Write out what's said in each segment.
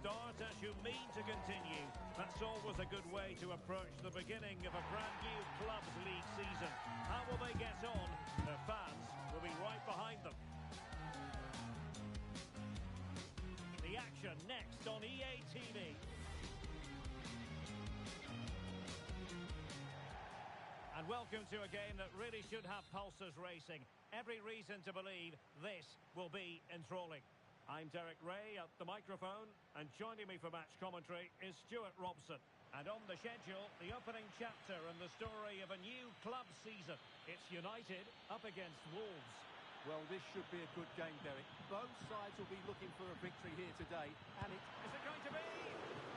start as you mean to continue. That's always a good way to approach the beginning of a brand new Clubs League season. How will they get on? Their fans will be right behind them. The action next on EA TV. And welcome to a game that really should have pulses racing. Every reason to believe this will be enthralling. I'm Derek Ray at the microphone, and joining me for match commentary is Stuart Robson. And on the schedule, the opening chapter and the story of a new club season. It's United up against Wolves. Well, this should be a good game, Derek. Both sides will be looking for a victory here today, and Is it going to be?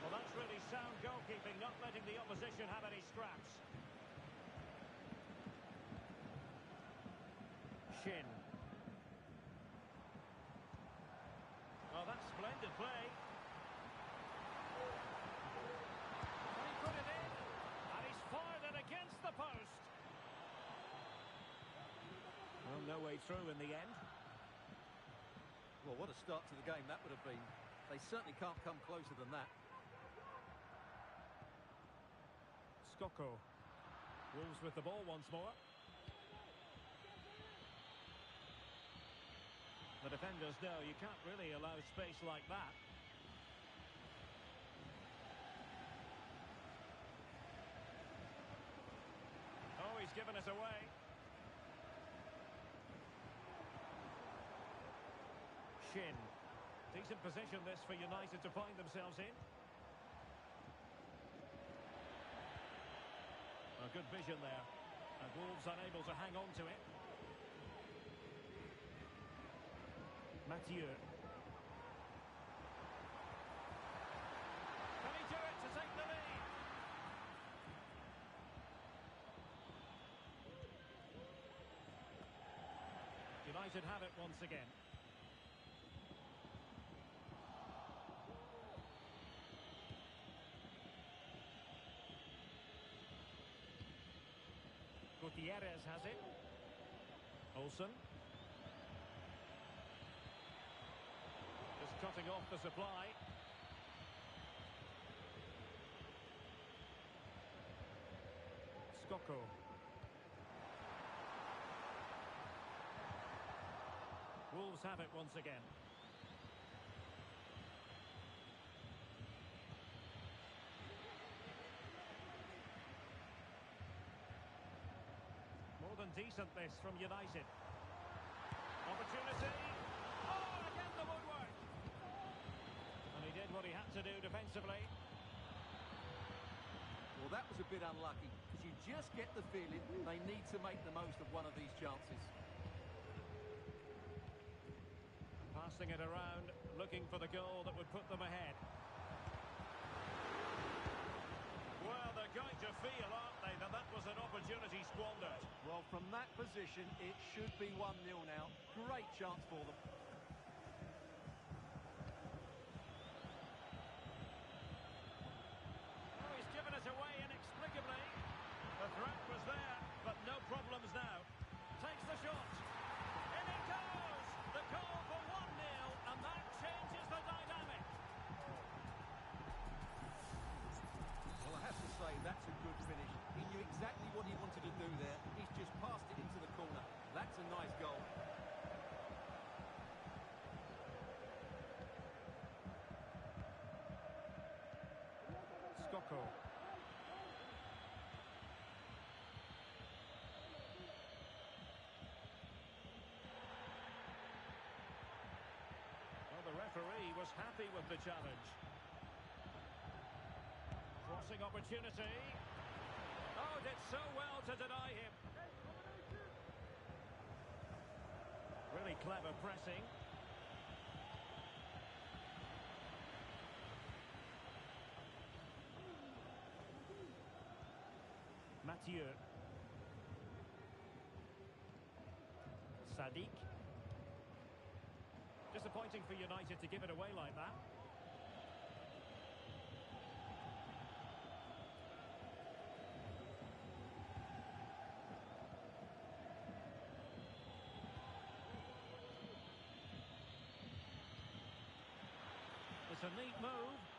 Well, that's really sound goalkeeping, not letting the opposition have any scraps. Shin. Well, that's splendid play. And he put it in, and he's fired it against the post. Well, no way through in the end. well, what a start to the game that would have been. They certainly can't come closer than that. Skoko. Wolves with the ball once more. The defenders know you can't really allow space like that. Oh, he's given us away. Shin. Decent position this for United to find themselves in. A good vision there. And Wolves unable to hang on to it. Mathieu. Can he do it to take the lead? United have it once again. Gutierrez has it. Olsen. Just cutting off the supply. Skoko. Wolves have it once again. More than decent this from United. Opportunity. Oh, again the woodwork. And he did what he had to do defensively. Well, that was a bit unlucky, because you just get the feeling they need to make the most of one of these chances. Passing it around, looking for the goal that would put them ahead. Well, they're going to feel, aren't they, that that was an opportunity squandered. Well, from that position, it should be 1-0 now. Great chance for them. Oh, he's given it away inexplicably. The threat was there, but no problems now. Takes the shot. In it goes! The goal for 1-0, and that changes the dynamic. Well, I have to say, that's a good finish. He knew exactly what he wanted to do there. He's just passed it into the corner. That's a nice goal. Skoko. Well, the referee was happy with the challenge. Crossing opportunity. Oh, did so well to deny him. Really clever pressing. Mathieu. Sadiq. Disappointing for United to give it away like that. It's a neat move.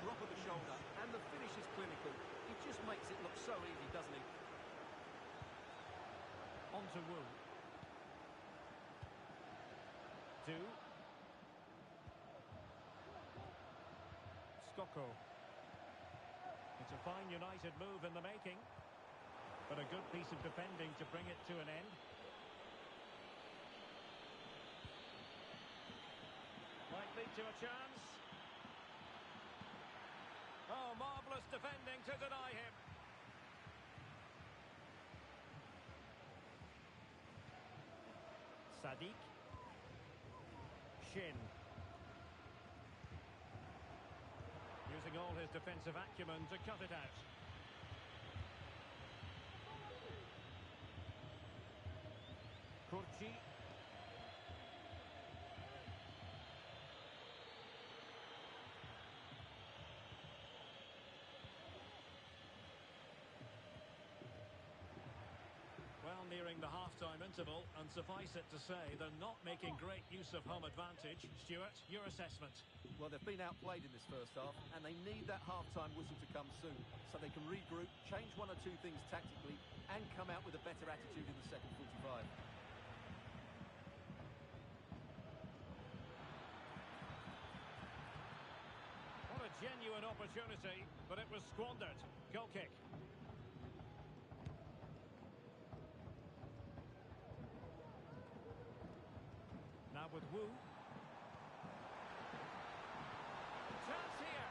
drop of the shoulder, and the finish is clinical. He just makes it look so easy, doesn't he? On to Wu. Du. Skoko. It's a fine United move in the making, but a good piece of defending to bring it to an end. Might lead to a chance. Oh, marvellous defending to deny him. Sadiq. Shin. Using all his defensive acumen to cut it out. Kurci. Well, nearing the half-time interval, and suffice it to say, they're not making great use of home advantage. Stuart, your assessment? Well, they've been outplayed in this first half, and they need that half-time whistle to come soon, so they can regroup, change one or two things tactically, and come out with a better attitude in the second 45. What a genuine opportunity, but it was squandered. Goal kick. Now with Wu. Chance here.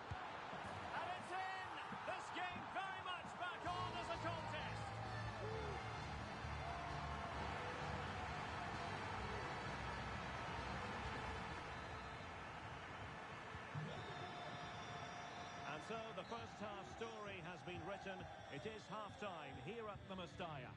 And it's in! This game very much back on as a contest. And so the first half story has been written. It is half-time here at the Mestalla.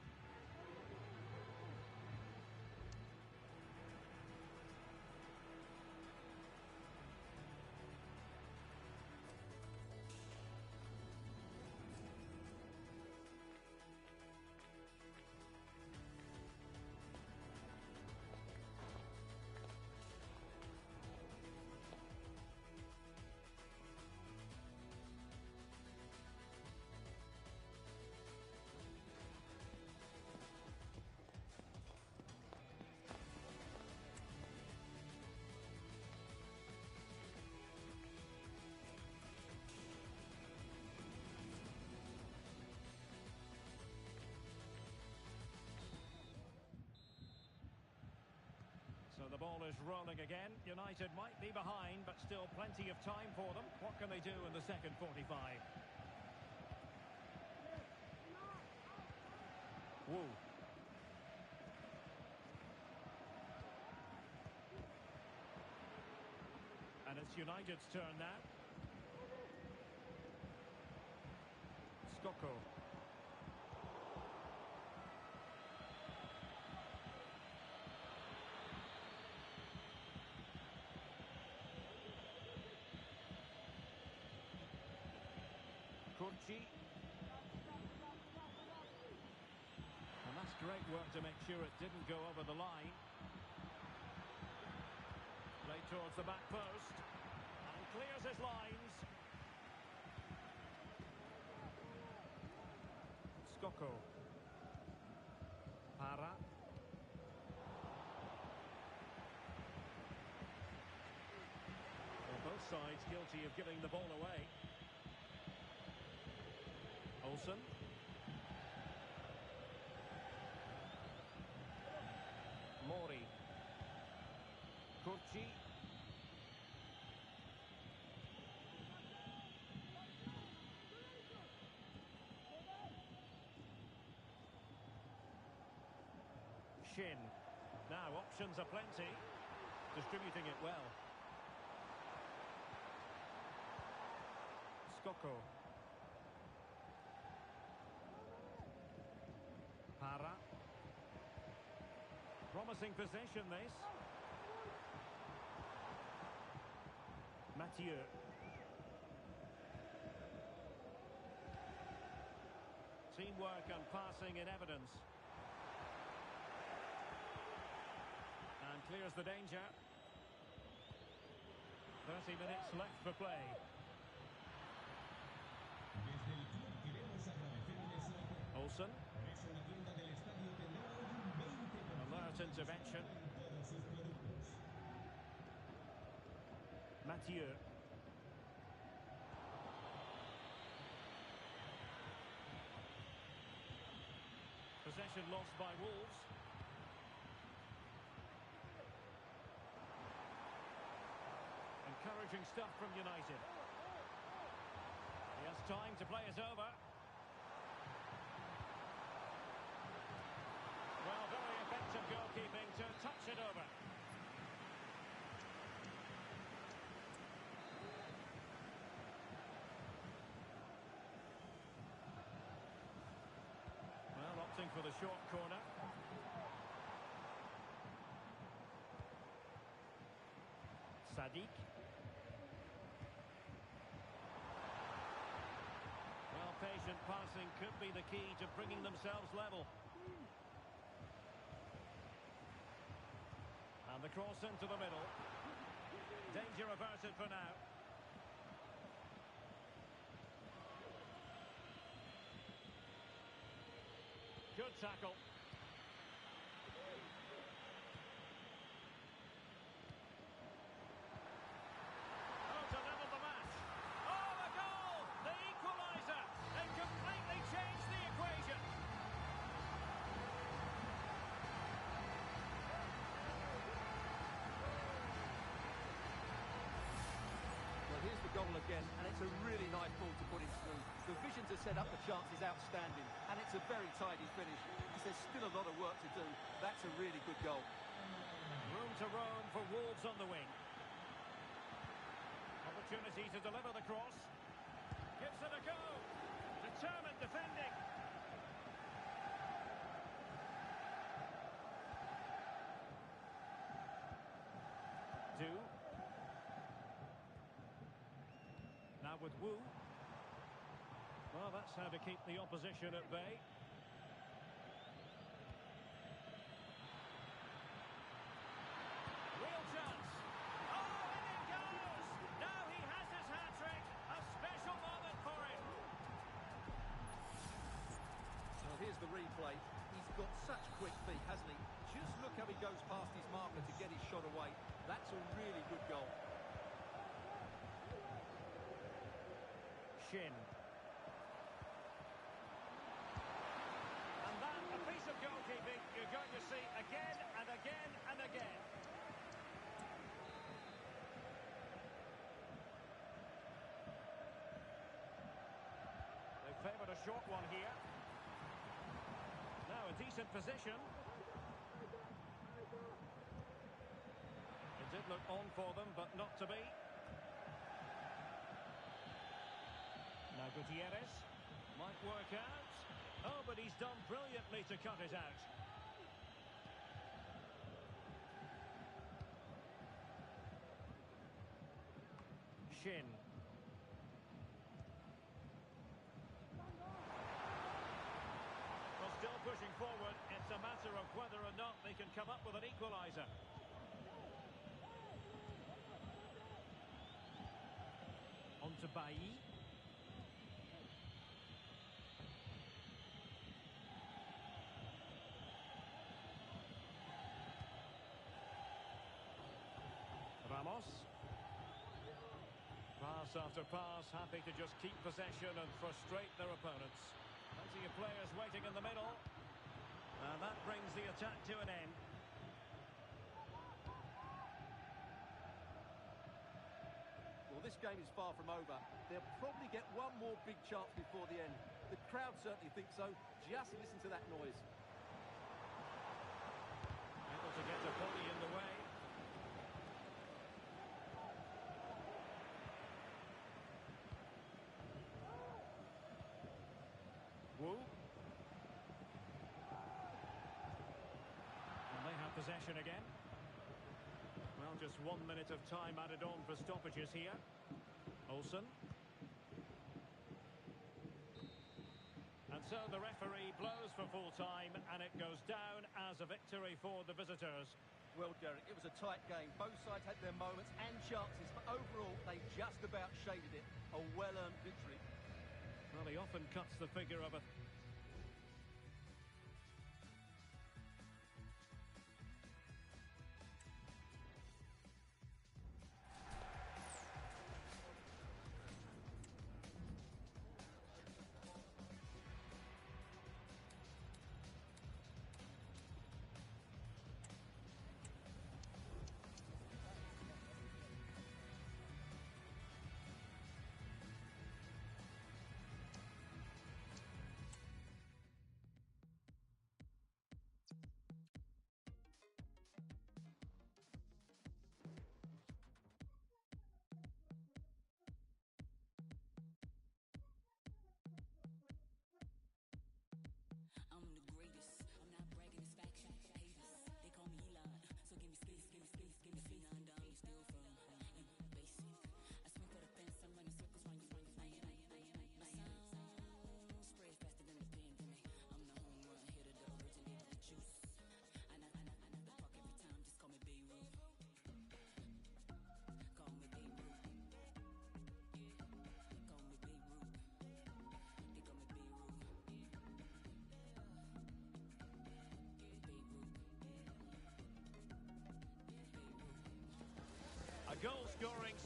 So the ball is rolling again. United might be behind, but still plenty of time for them. What can they do in the second 45? Wu. And it's United's turn now. Skoko. Kurci. And that's great work to make sure it didn't go over the line. Played towards the back post. And clears his lines. Skoko. Para. Well, both sides guilty of giving the ball away. Olsen. Mori. Kurci. Shin. Now options are plenty. Distributing it well. Skoko. Para. Promising possession, this. Mathieu. Teamwork and passing in evidence. And clears the danger. 30 minutes left for play. Olsen. Alert intervention. Mathieu. Possession lost by Wolves. Encouraging stuff from United. He has time to play it over. Well, very effective goalkeeping to touch it over. Well, opting for the short corner. Sadiq. Well, patient passing could be the key to bringing themselves level. And the cross into the middle. Danger averted for now. Good tackle. Oh, to level the match. Oh, the goal! The equaliser! They completely changed the equation. Well, here's the goal again, and it's a really nice ball to put him through. The vision to set up the chance is outstanding, and it's a very tidy finish. There's still a lot of work to do. That's a really good goal. Room to roam for Wolves on the wing. Opportunity to deliver the cross. Gives it a go. Determined defending. Du. Now with Wu. Well, that's how to keep the opposition at bay. Real chance. Oh, in it goes! Now he has his hat-trick. A special moment for him. Well, here's the replay. He's got such quick feet, hasn't he? Just look how he goes past his marker to get his shot away. That's a really good goal. Shin. And that, a piece of goalkeeping you're going to see again and again and again. They favoured a short one here. Now a decent position. It did look on for them, but not to be. Now Gutierrez might work out. Oh, but he's done brilliantly to cut it out. Shin. Well, still pushing forward. It's a matter of whether or not they can come up with an equaliser. On to Bailly. Ramos. Pass after pass, happy to just keep possession and frustrate their opponents. Plenty of players waiting in the middle. And that brings the attack to an end. Well, this game is far from over. They'll probably get one more big chance before the end. The crowd certainly think so. Just listen to that noise. Able to get a body in the way. Wu. And they have possession again. Well, just 1 minute of time added on for stoppages here. Olsen. And so the referee blows for full time, and it goes down as a victory for the visitors. Well, Derek, it was a tight game. Both sides had their moments and chances, but overall, they just about shaded it. A well-earned victory. Well, he often cuts the figure of a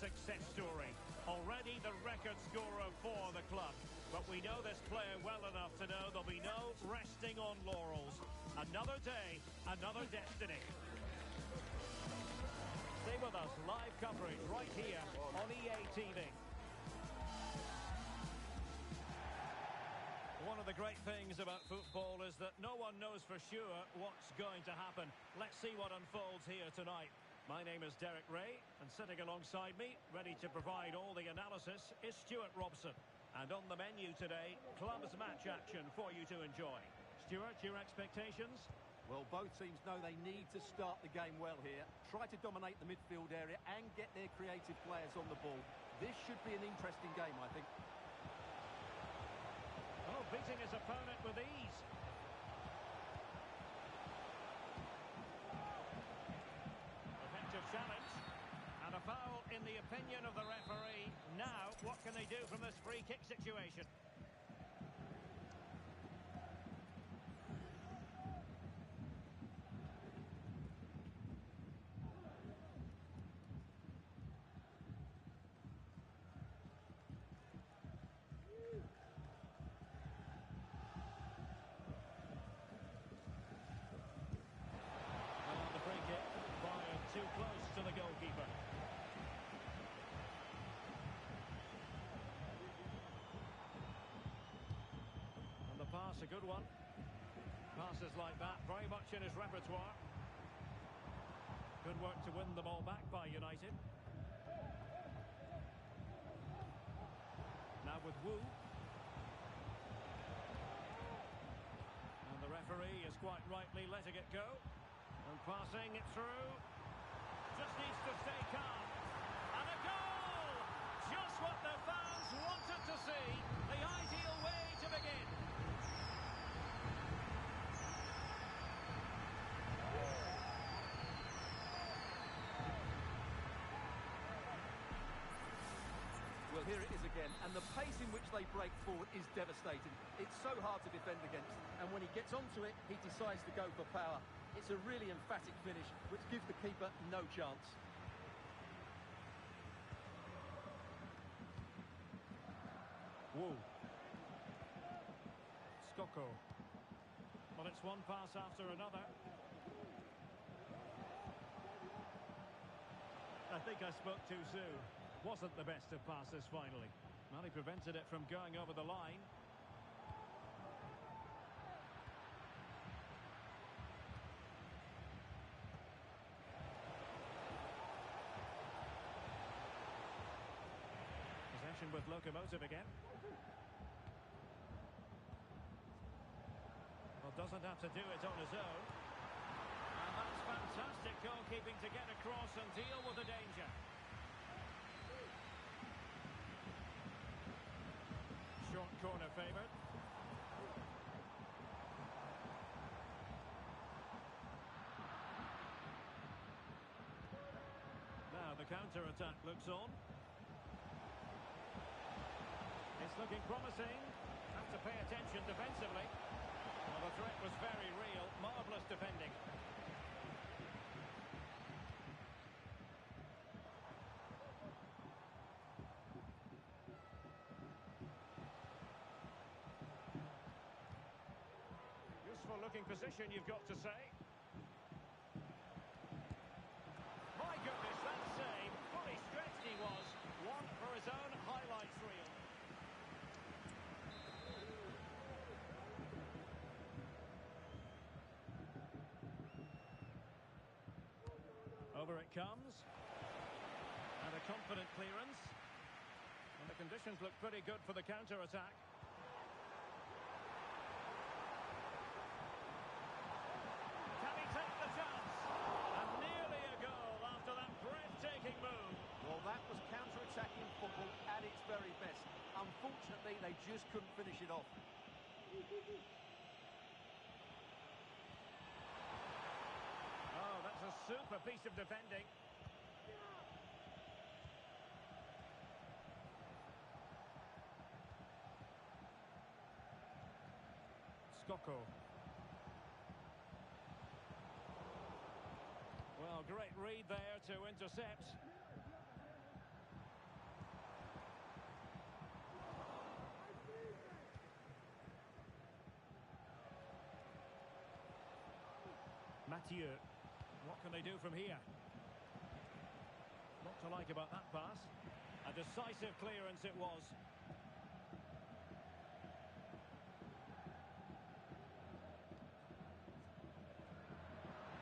success story. Already the record scorer for the club. But we know this player well enough to know there'll be no resting on laurels. Another day, another destiny. Stay with us, live coverage right here on EA TV. One of the great things about football is that no one knows for sure what's going to happen. Let's see what unfolds here tonight. My name is Derek Ray, and sitting alongside me, ready to provide all the analysis, is Stuart Robson. And on the menu today, clubs match action for you to enjoy. Stuart, your expectations? Well, both teams know they need to start the game well here. Try to dominate the midfield area and get their creative players on the ball. This should be an interesting game, I think. Oh, beating his opponent with ease. Effective challenge. And a foul in the opinion of the referee. Now, what can they do from this free kick situation? Too close to the goalkeeper. And the pass, a good one. Passes like that, very much in his repertoire. Good work to win the ball back by United. Now with Wu. And the referee is quite rightly letting it go. And passing it through. Just needs to stay calm. And a goal! Just what the fans wanted to see. The ideal way to begin. Well, here it is again, and the pace in which they break forward is devastating. It's so hard to defend against, and when he gets onto it, he decides to go for power. It's a really emphatic finish, which gives the keeper no chance. Wu. Skoko. Well, it's one pass after another. I think I spoke too soon. Wasn't the best of passes finally. Well, he prevented it from going over the line. With Locomotive again. Well, doesn't have to do it on his own. And that's fantastic goalkeeping to get across and deal with the danger. Short corner favoured. Now the counter-attack looks on. It's looking promising. Have to pay attention defensively. Well, the threat was very real. Marvellous defending. Useful looking position, you've got to say. My goodness, that save. Fully stretched he was. One for his own highlights reel. Over it comes. And a confident clearance. And the conditions look pretty good for the counter-attack. Can he take the chance? And nearly a goal after that breathtaking move. Well, that was counter-attacking football at its very best. Unfortunately, they just couldn't finish it off. A super piece of defending. Skoko. Well, great read there to intercept. Mathieu. What can they do from here? What to like about that pass? A decisive clearance it was.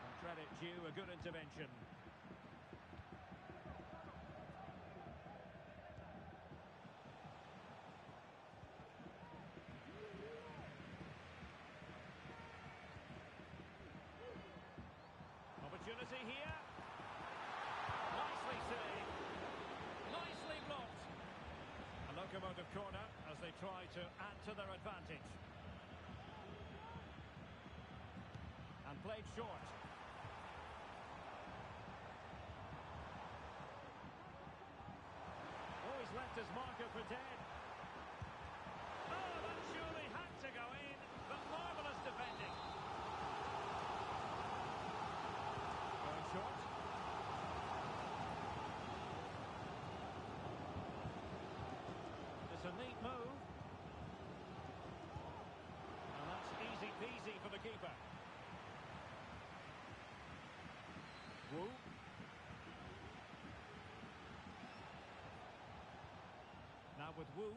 And credit due, a good intervention. Opportunity here. Nicely saved. Nicely blocked. A Locomotive corner as they try to add to their advantage. And played short. Oh, he's left his marker for dead. Oh, that surely had to go in. But marvellous defending. Short. It's a neat move. And that's easy peasy for the keeper. Wu. Now with Wu.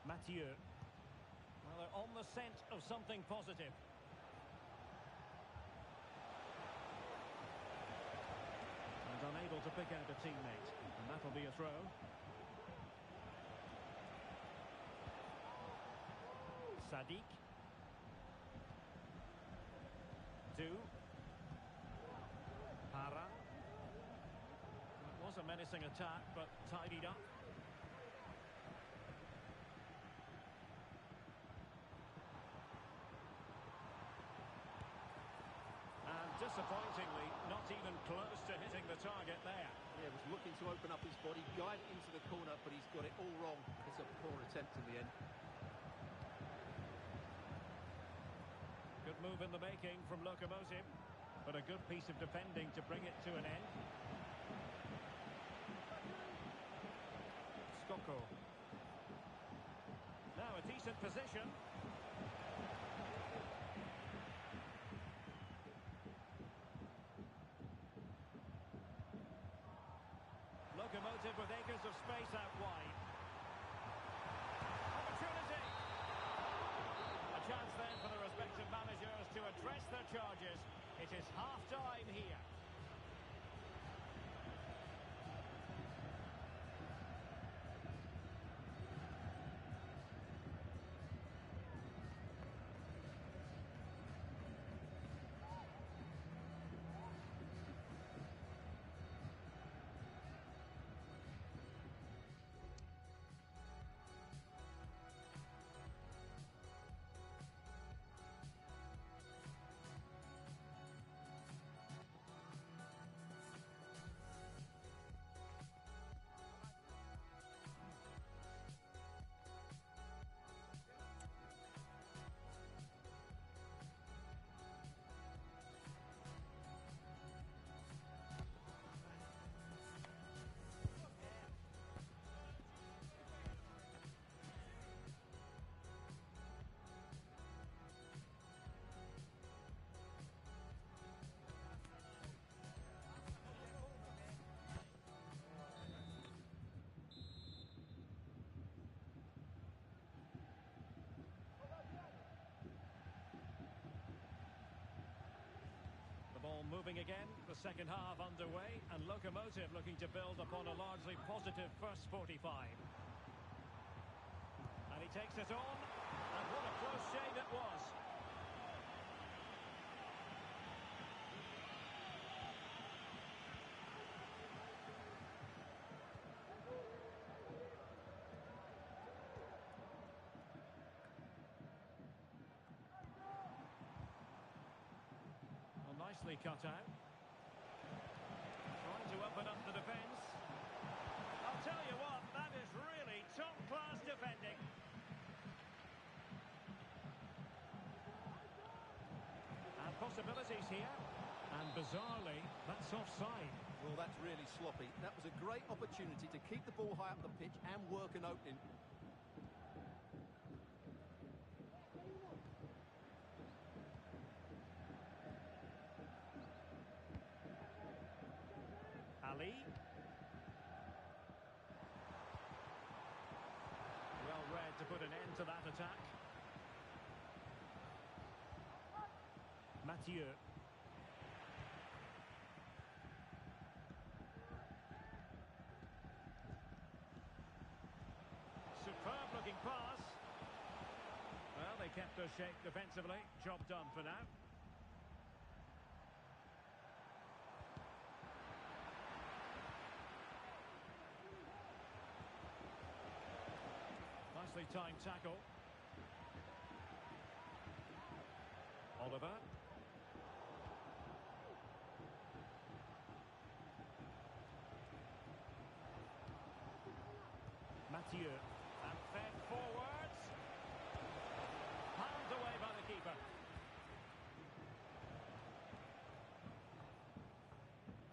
Mathieu. Well, they're on the scent of something positive. Unable to pick out a teammate, and that'll be a throw. Sadiq. Du. Para. It was a menacing attack, but tidied up. Disappointingly, not even close to hitting the target there. Yeah, was looking to open up his body, guide it into the corner, but he's got it all wrong. It's a poor attempt in the end. Good move in the making from Locomotive, but a good piece of defending to bring it to an end. Skoko. Now a decent position. Locomotive with acres of space out wide. Opportunity! A chance then for the respective managers to address their charges. It is half-time here. Moving again, the second half underway, and Locomotive looking to build upon a largely positive first 45. And he takes it on, and what a close shave it was. Nicely cut out. Trying to open up the defence. I'll tell you what, that is really top-class defending. And possibilities here. And bizarrely, that's offside. Well, that's really sloppy. That was a great opportunity to keep the ball high up the pitch and work an opening. Ali. Well read to put an end to that attack. Mathieu. Superb looking pass. Well, they kept their shape defensively. Job done for now. Nicely timed tackle. Oliver. Mathieu. And fed forwards. Palmed away by the keeper.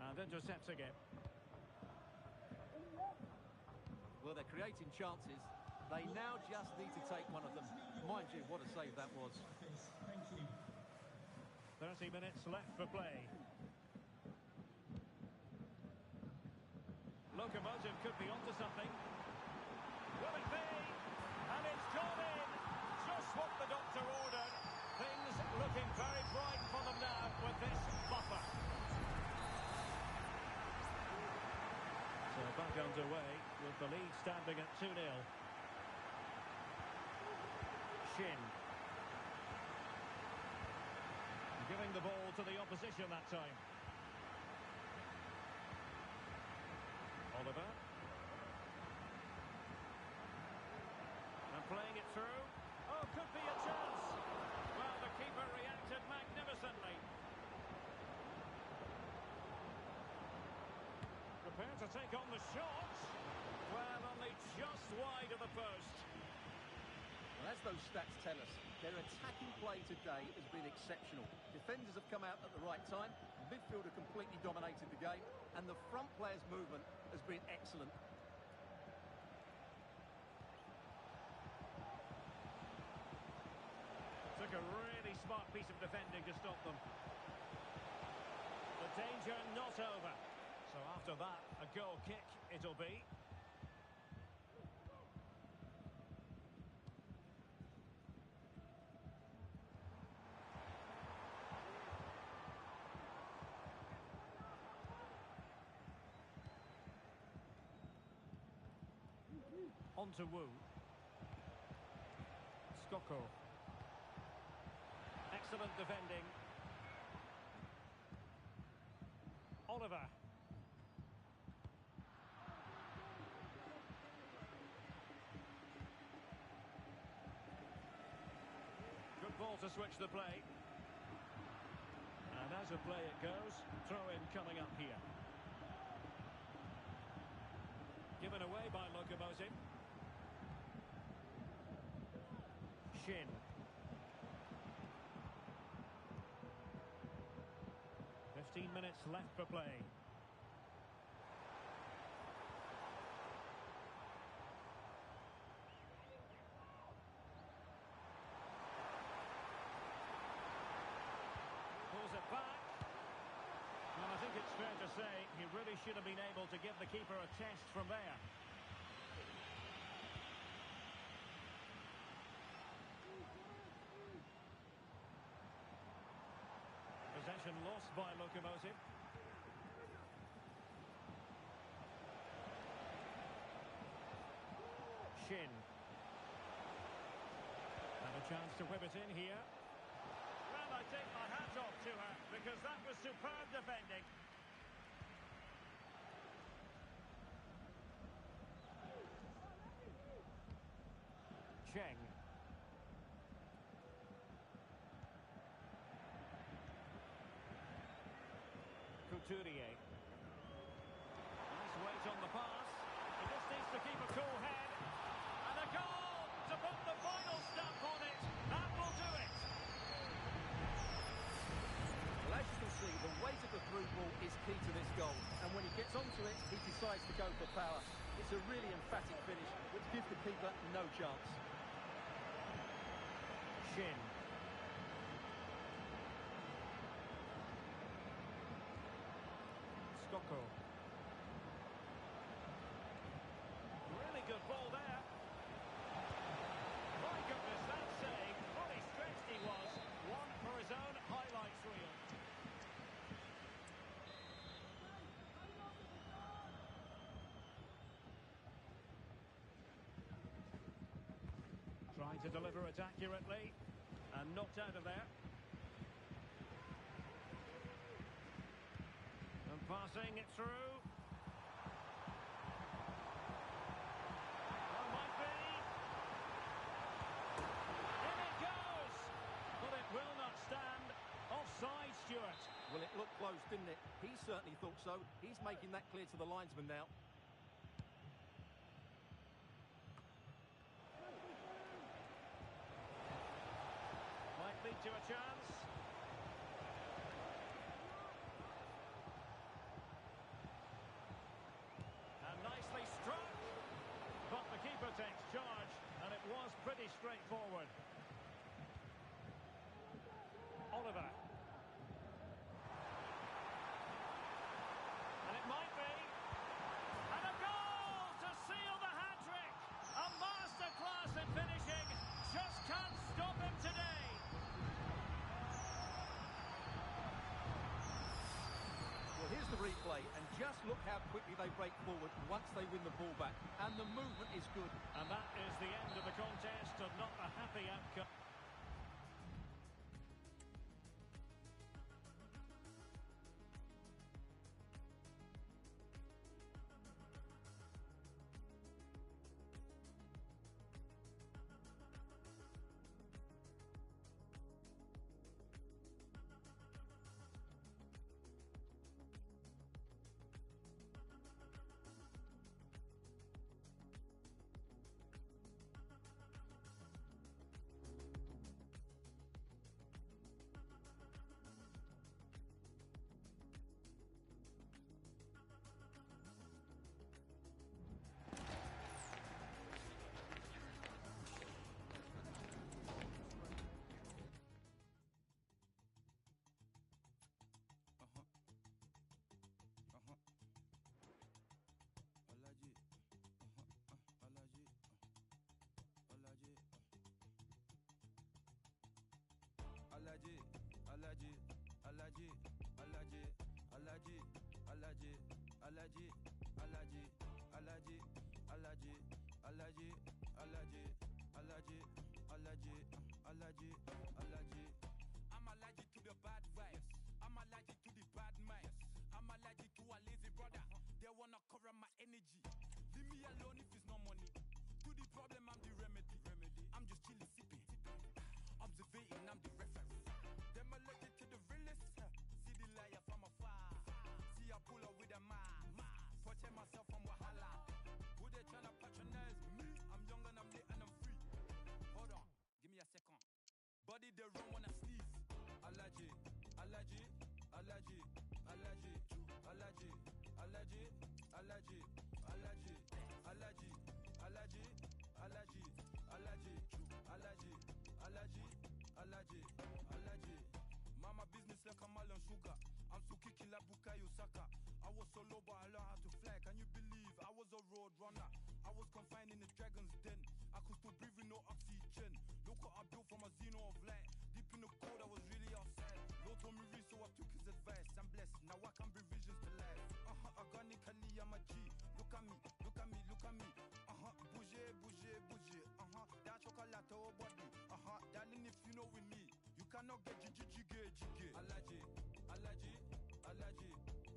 And intercepts again. Well, they're creating chances. They now just need to take one of them. Mind you, what a save that was. 30 minutes left for play. Locomotive could be onto something. Will it be? And it's gone in. Just what the doctor ordered. Things looking very bright for them now with this buffer. So back underway with the lead standing at 2-0. Shin. Giving the ball to the opposition that time. Oliver. And playing it through. Oh, could be a chance. Well, the keeper reacted magnificently. Prepared to take on the shot. Well, only just wide of the post. Well, as those stats tell us, their attacking play today has been exceptional. Defenders have come out at the right time, midfield have completely dominated the game, and the front players' movement has been excellent. Took a really smart piece of defending to stop them. The danger not over. So after that, a goal kick it'll be. On to Wu. Skoko. Excellent defending. Oliver. Good ball to switch the play. And as a play it goes, throw-in coming up here. Given away by Locomotive. Shin. Minutes left for play. Pulls it back. And I think it's fair to say he really should have been able to give the keeper a test from there. Possession lost by Locomotive. Shin. And a chance to whip it in here. Well, I take my hat off to her because that was superb defending. Cheng. Couturier. Nice weight on the pass. He just needs to keep a cool head. And a goal to put the final stamp on it. That will do it. Well, as you can see, the weight of the through ball is key to this goal. And when he gets onto it, he decides to go for power. It's a really emphatic finish, which gives the keeper no chance. Shin. Skoko. to deliver it accurately and knocked out of there. And passing it through. Well, might be. In it goes! But it will not stand. Offside, Stuart. Well, it looked close, didn't it? He certainly thought so. He's making that clear to the linesman now. Might lead to a chance. And nicely struck. But the keeper takes charge, and it was pretty straightforward. Oliver. And it might be. And a goal to seal the hat-trick. A masterclass in finishing. Just can't stop him today. Well, here's the replay, and just look how quickly they break forward once they win the ball back. And the movement is good. And that is the end of the contest, and not a happy outcome. I'm allergic to the bad vibes. I'm allergic to the bad minds. I'm allergic to a lazy brother. They wanna cover my energy. Leave me alone if it's no money. To the problem, I'm the remedy. I'm just chilly sipping. Observating, I'm the referee. Them allergic to the realest. See the liar from afar. See I pull up with a mask. Protect myself from wahala. Who they tryna patronize me? I'm young and I'm lit and I'm free. Hold on, give me a second. Body they run when I sneeze. Allergy, allergy, allergy, allergy, allergy, allergy, allergy, allergy, allergy, allergy, allergy, allergy, allergy, allergy, allergy, allergy. Mama business like a melon sugar. I'm so kicking like Bukayo Saka. I was so low but I learned how to fly. Can you believe I was a road runner? I was confined in the dragon's den. I could still breathe with no oxygen. Look what I built from a xeno of light. Deep in the cold, I was really outside. Lord told me read, so I took his advice. I'm blessed, now I can bring visions to life. Organically, I'm a G. Look at me, look at me, look at me. Bouger, bouger, bouger. That chocolate oh body. Darling, if you know with me, you cannot get jiggy. Allergy, allergy, allergy,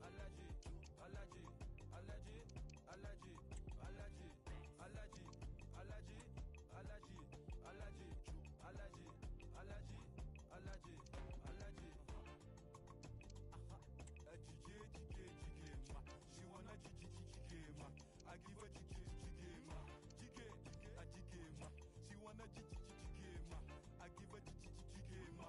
allergy, allergy, allergy, allergy, allergy, allergy, allergy, allergy, allergy, allergy, allergy, allergy, allergy. Ma. She wanna ma. I give her ma. Ma. She wanna ma. I give her ma. Ma.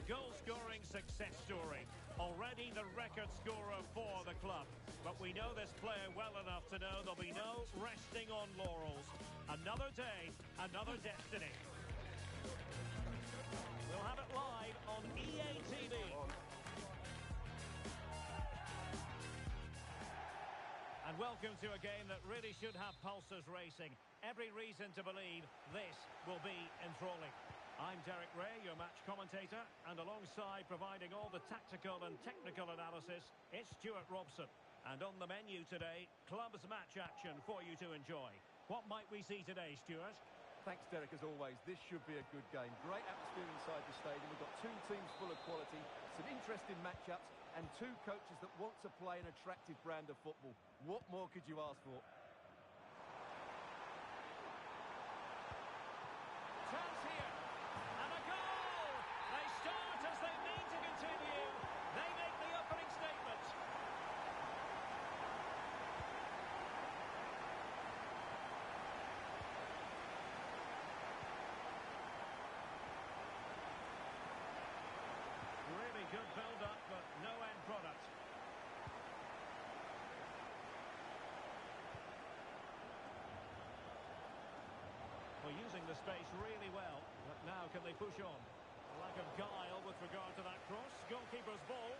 goal-scoring success story. Already the record scorer for the club. But we know this player well enough to know there'll be no resting on laurels. Another day, another destiny. We'll have it live on EA TV. And welcome to a game that really should have pulses racing. Every reason to believe this will be enthralling. I'm Derek Ray, your match commentator, and alongside providing all the tactical and technical analysis, it's Stuart Robson. And on the menu today, clubs match action for you to enjoy. What might we see today, Stuart? Thanks, Derek, as always. This should be a good game. Great atmosphere inside the stadium. We've got two teams full of quality, some interesting matchups, and two coaches that want to play an attractive brand of football. What more could you ask for? Chance here. And a goal! They start as they mean to continue. They make the opening statement. Really good build-up, but no end product. Well, using the space really well, but now can they push on? A lack of guile with regard to that cross. Goalkeeper's ball.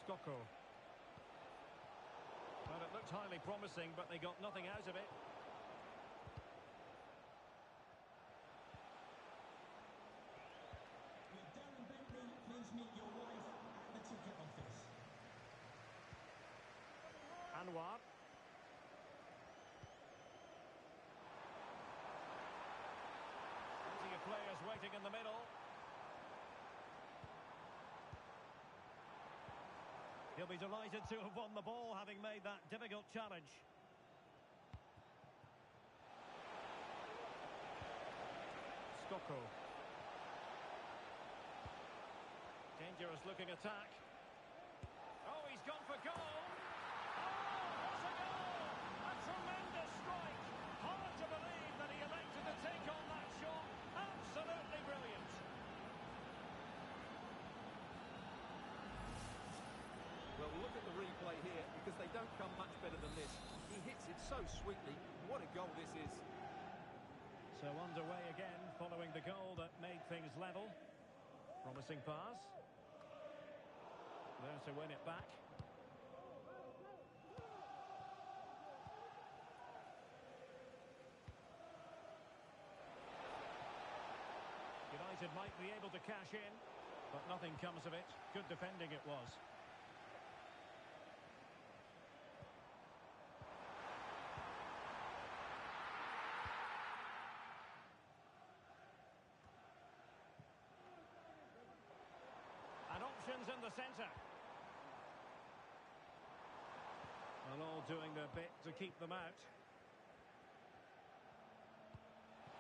Scocco. Well, it looked highly promising, but they got nothing out of it. Darren Bentley, please meet your wife at the ticket office. Anwar. Plenty of players waiting in the middle. He'll be delighted to have won the ball, having made that difficult challenge. Scocco. Dangerous looking attack. Oh, he's gone for goal. Oh, what a goal! A tremendous strike. Hard to believe that he elected to take on that shot. Absolutely brilliant. Well, look at the replay here, because they don't come much better than this. He hits it so sweetly. What a goal this is. So underway again, following the goal that made things level. Promising pass. There to win it back. United might be able to cash in, but nothing comes of it. Good defending it was. And options in the centre. And all doing their bit to keep them out.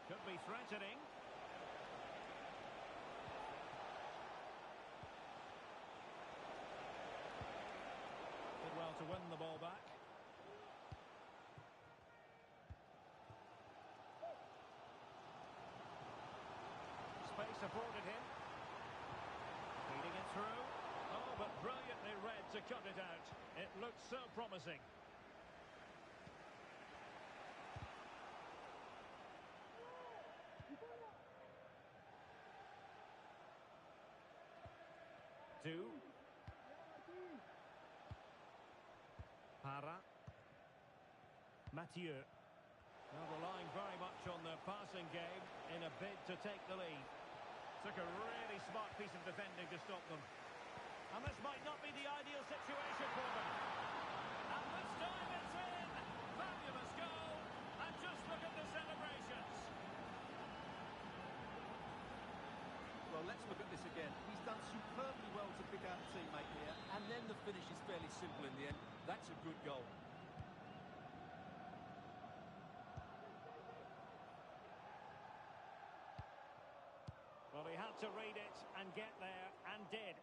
Could be threatening. Did well to win the ball back. Space afforded him. Feeding it through. Oh, but brilliantly read to cut it out. It looked so promising. Para. Mathieu. Now relying very much on their passing game in a bid to take the lead. Took a really smart piece of defending to stop them. And this might not be the ideal situation for them. And this time it's in! Fabulous goal! And just look at the celebrations. Well, let's look at this again. He's done superbly well to pick out a teammate here, and then the finish is fairly simple in the end. That's a good goal. Well, he had to read it and get there, and did.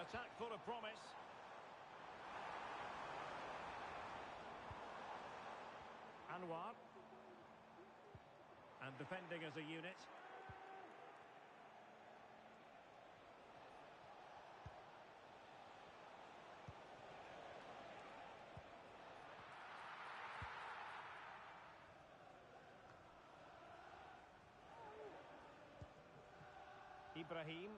attack full of promise. Anwar. And defending as a unit. Ibrahim.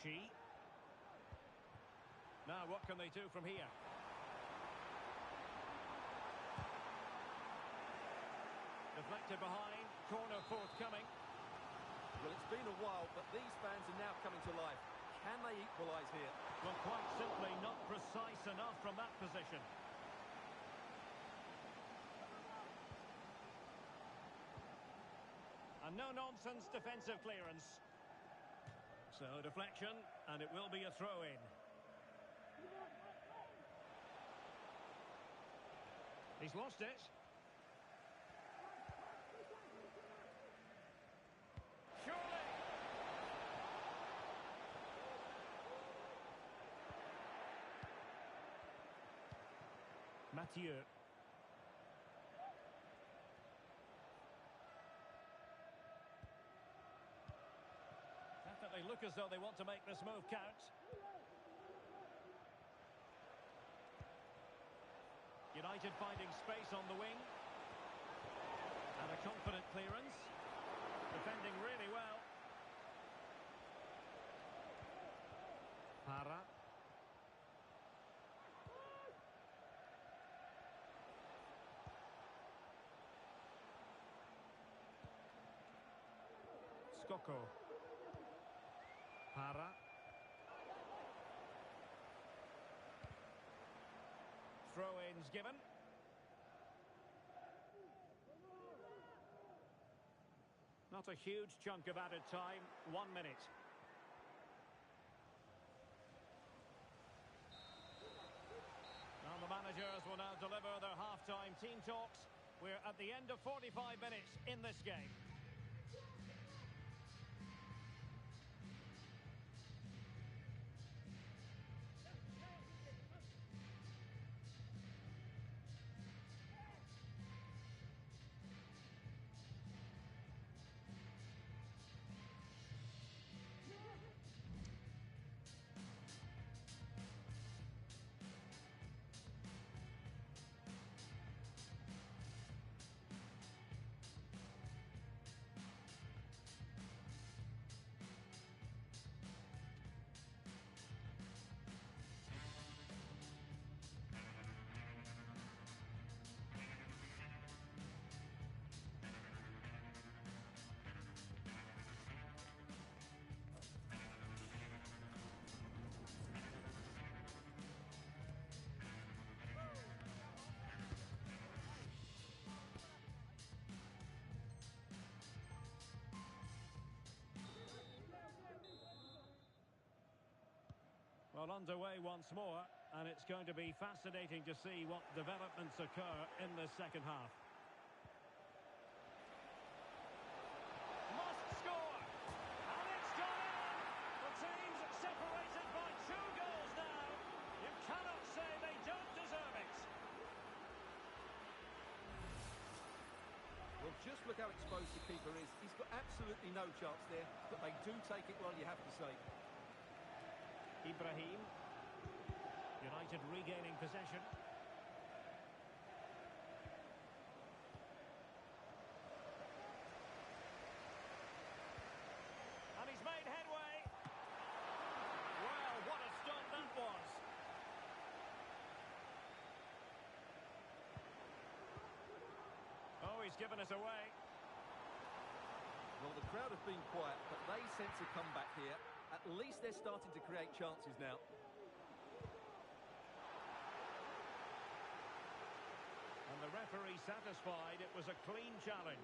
Chi. Now what can they do from here? Deflected behind, corner forthcoming. Well, it's been a while, but these fans are now coming to life. Can they equalise here? Well, quite simply not precise enough from that position. A no-nonsense defensive clearance. So deflection, and it will be a throw-in. He's lost it. Surely. Mathieu. Definitely look as though they want to make this move count. United finding space on the wing. And a confident clearance. Defending really well. Para. Skoko. Para. Throw-ins given. Not a huge chunk of added time. 1 minute. Now the managers will now deliver their half-time team talks. We're at the end of 45 minutes in this game. Well, underway once more, and it's going to be fascinating to see what developments occur in the second half. Must score! And it's gone in! The team's separated by 2 goals now. You cannot say they don't deserve it. Well, just look how exposed the keeper is. He's got absolutely no chance there, but they do take it well, you have to say. Ibrahim. United regaining possession. And he's made headway. Well, what a stunt that was. Oh, he's given us away. Well, the crowd have been quiet, but they sense a comeback here. At least they're starting to create chances now. And the referee satisfied it was a clean challenge.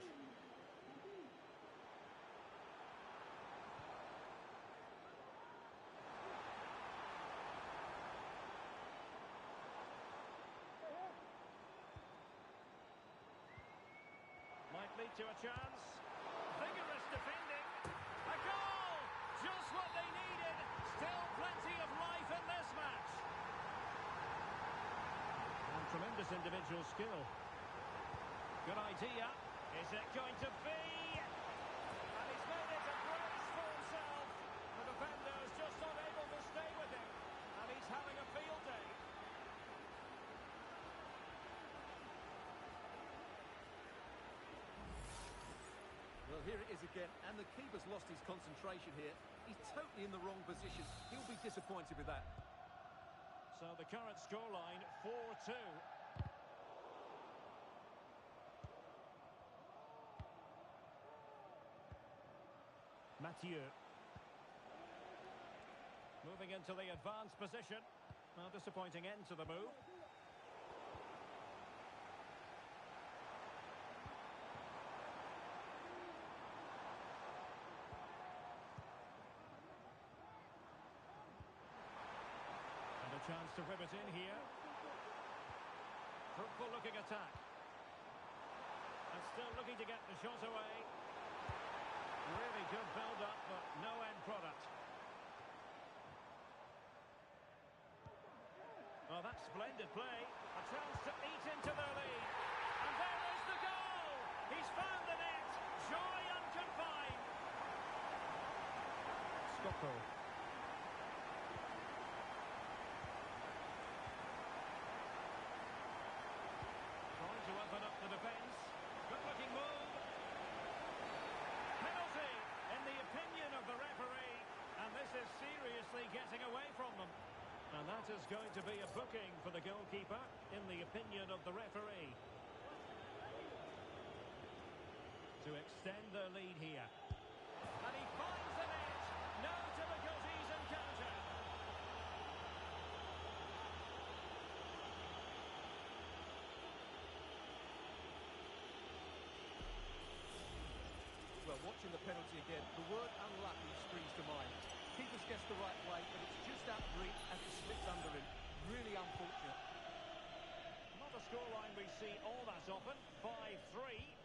Might lead to a chance. Vigorous defending. A goal! Just what they needed. Still plenty of life in this match. And tremendous individual skill. Good idea. Is it going to be? And he's made it a brace for himself. The defender's just unable to stay with him. And he's having a field day. Well, here it is again, and the keeper's lost his concentration here. He's totally in the wrong position. He'll be disappointed with that. So the current scoreline, 4-2. Mathieu. Moving into the advanced position. Well, disappointing end to the move. And a chance to whip it in here. Fruitful looking attack. And still looking to get the shot away. Really good build-up, but no end product. Well, that's splendid play. A chance to eat into their lead. And there is the goal! He's found the net. Joy unconfined. Scocco. Trying to open up the defence. Good-looking move. Penalty, in the opinion of the referee. And this is seriously getting away from them. And that is going to be a booking for the goalkeeper, in the opinion of the referee. To extend their lead here. And he finds the net. No difficulties encountered. Well, watching the penalty again, the word unlucky springs to mind. Keeper's guessed the right way, but it's just out of reach as it slips under him. Really unfortunate. Not a scoreline we see all that often. 5-3.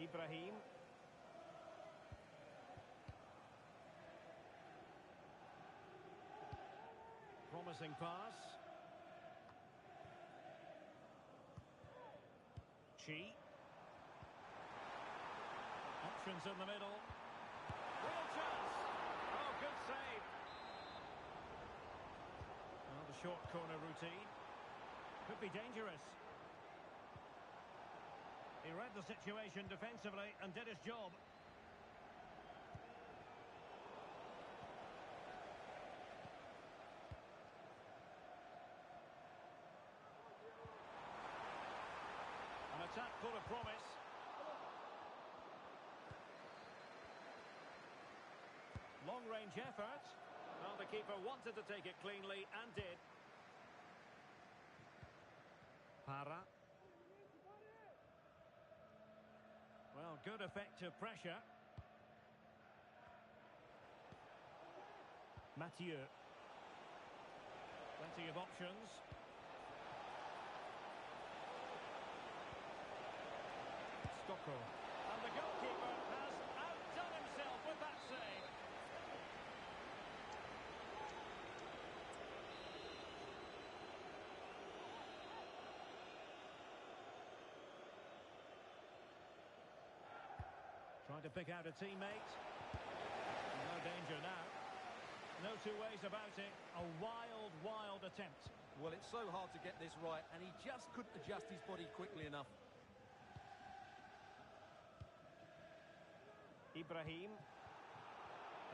Ibrahim. Promising pass. Chi. Options in the middle. Real chance. Oh, good save. Well, the short corner routine. Could be dangerous. He read the situation defensively and did his job. An attack full of promise. Long-range effort. Well, the keeper wanted to take it cleanly and did. Para. Well, good effective pressure. Mathieu. Plenty of options. Scocco. And the goalkeeper has outdone himself with that save. Trying to pick out a teammate. No danger now. No two ways about it. A wild, wild attempt. Well, it's so hard to get this right, and he just couldn't adjust his body quickly enough. Ibrahim.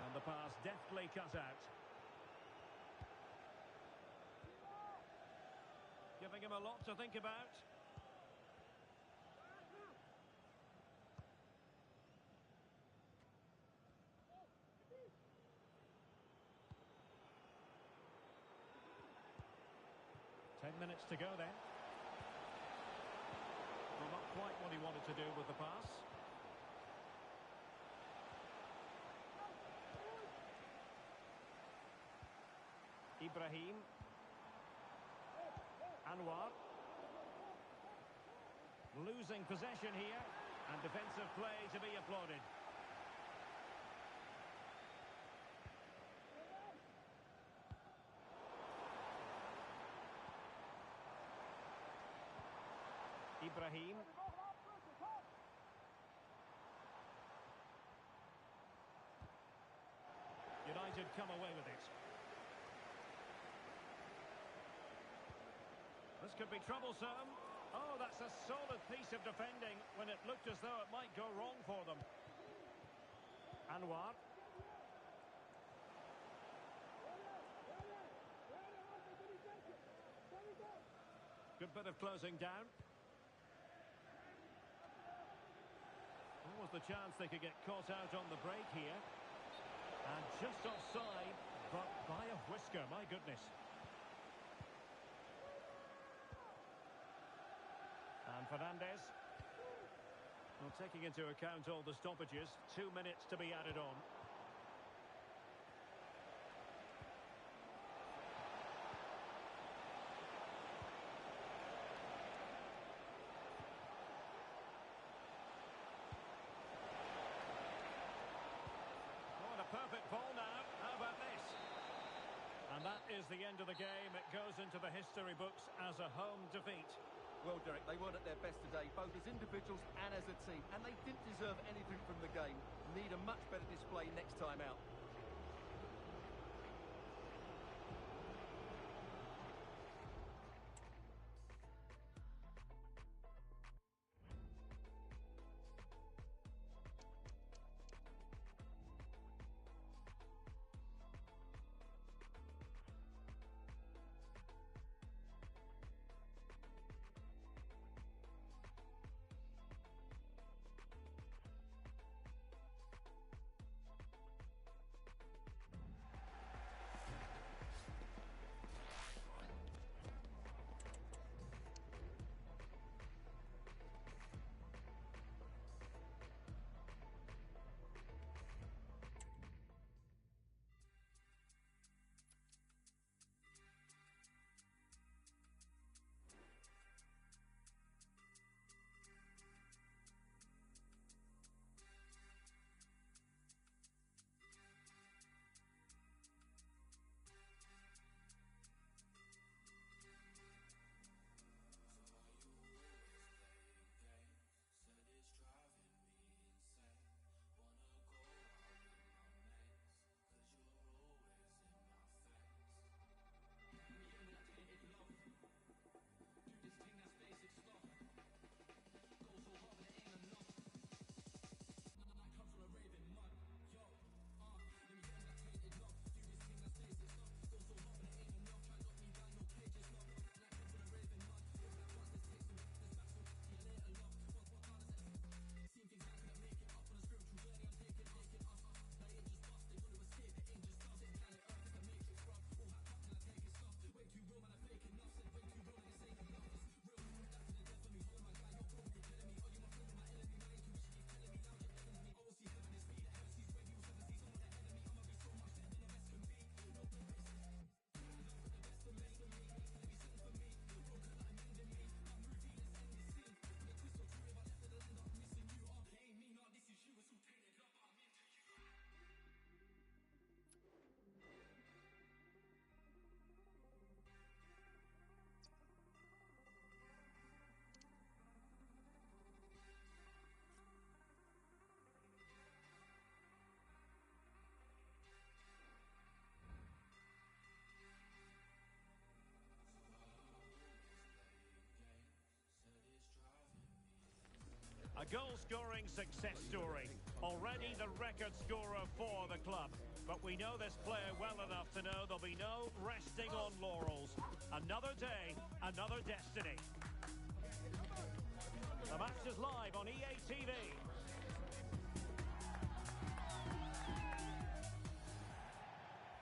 And the pass deftly cut out. Giving him a lot to think about. Minutes to go then. Well, not quite what he wanted to do with the pass. Ibrahim. Anwar. losing possession here, and defensive play to be applauded. Ibrahim. United come away with it. This could be troublesome. Oh, that's a solid piece of defending when it looked as though it might go wrong for them. Anwar. Good bit of closing down. What was the chance they could get caught out on the break here? And just offside, but by a whisker, my goodness. And Fernandes. Well, taking into account all the stoppages, 2 minutes to be added on. Perfect ball now. How about this? And that is the end of the game. It goes into the history books as a home defeat. Well, Derek, they weren't at their best today, both as individuals and as a team, and they didn't deserve anything from the game. Need a much better display next time out. A goal-scoring success story. Already the record scorer for the club. But we know this player well enough to know there'll be no resting on laurels. Another day, another destiny. The match is live on EA TV.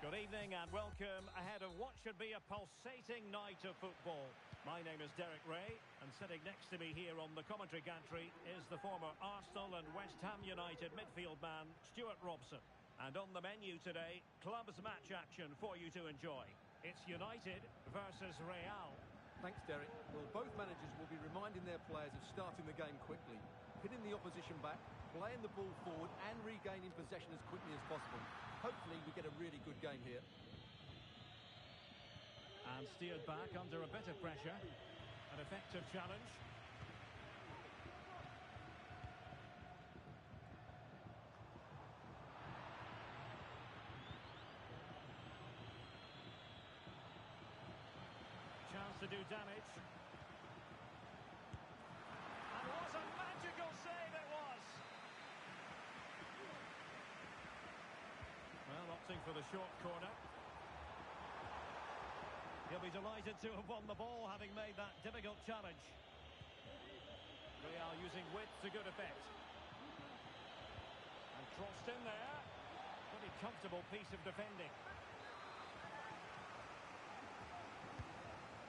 Good evening and welcome ahead of what should be a pulsating night of football. My name is Derek Ray, and sitting next to me here on the commentary gantry is the former Arsenal and West Ham United midfield man, Stuart Robson. And on the menu today, clubs match action for you to enjoy. It's United versus Real. Thanks, Derek. Well, both managers will be reminding their players of starting the game quickly, hitting the opposition back, playing the ball forward and regaining possession as quickly as possible. Hopefully we get a really good game here. And steered back under a bit of pressure. An effective challenge. Chance to do damage. And what a magical save it was! Well, opting for the short corner. He'll be delighted to have won the ball, having made that difficult challenge. Real using width to good effect. And crossed in there. Pretty comfortable piece of defending.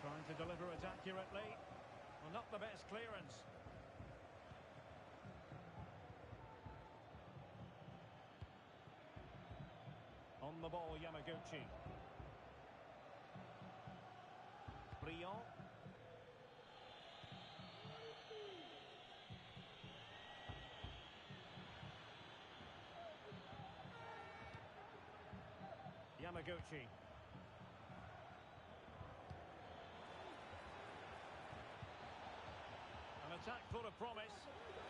Trying to deliver it accurately. Well, not the best clearance. On the ball, Yamaguchi. Briand. Yamaguchi. An attack full of promise.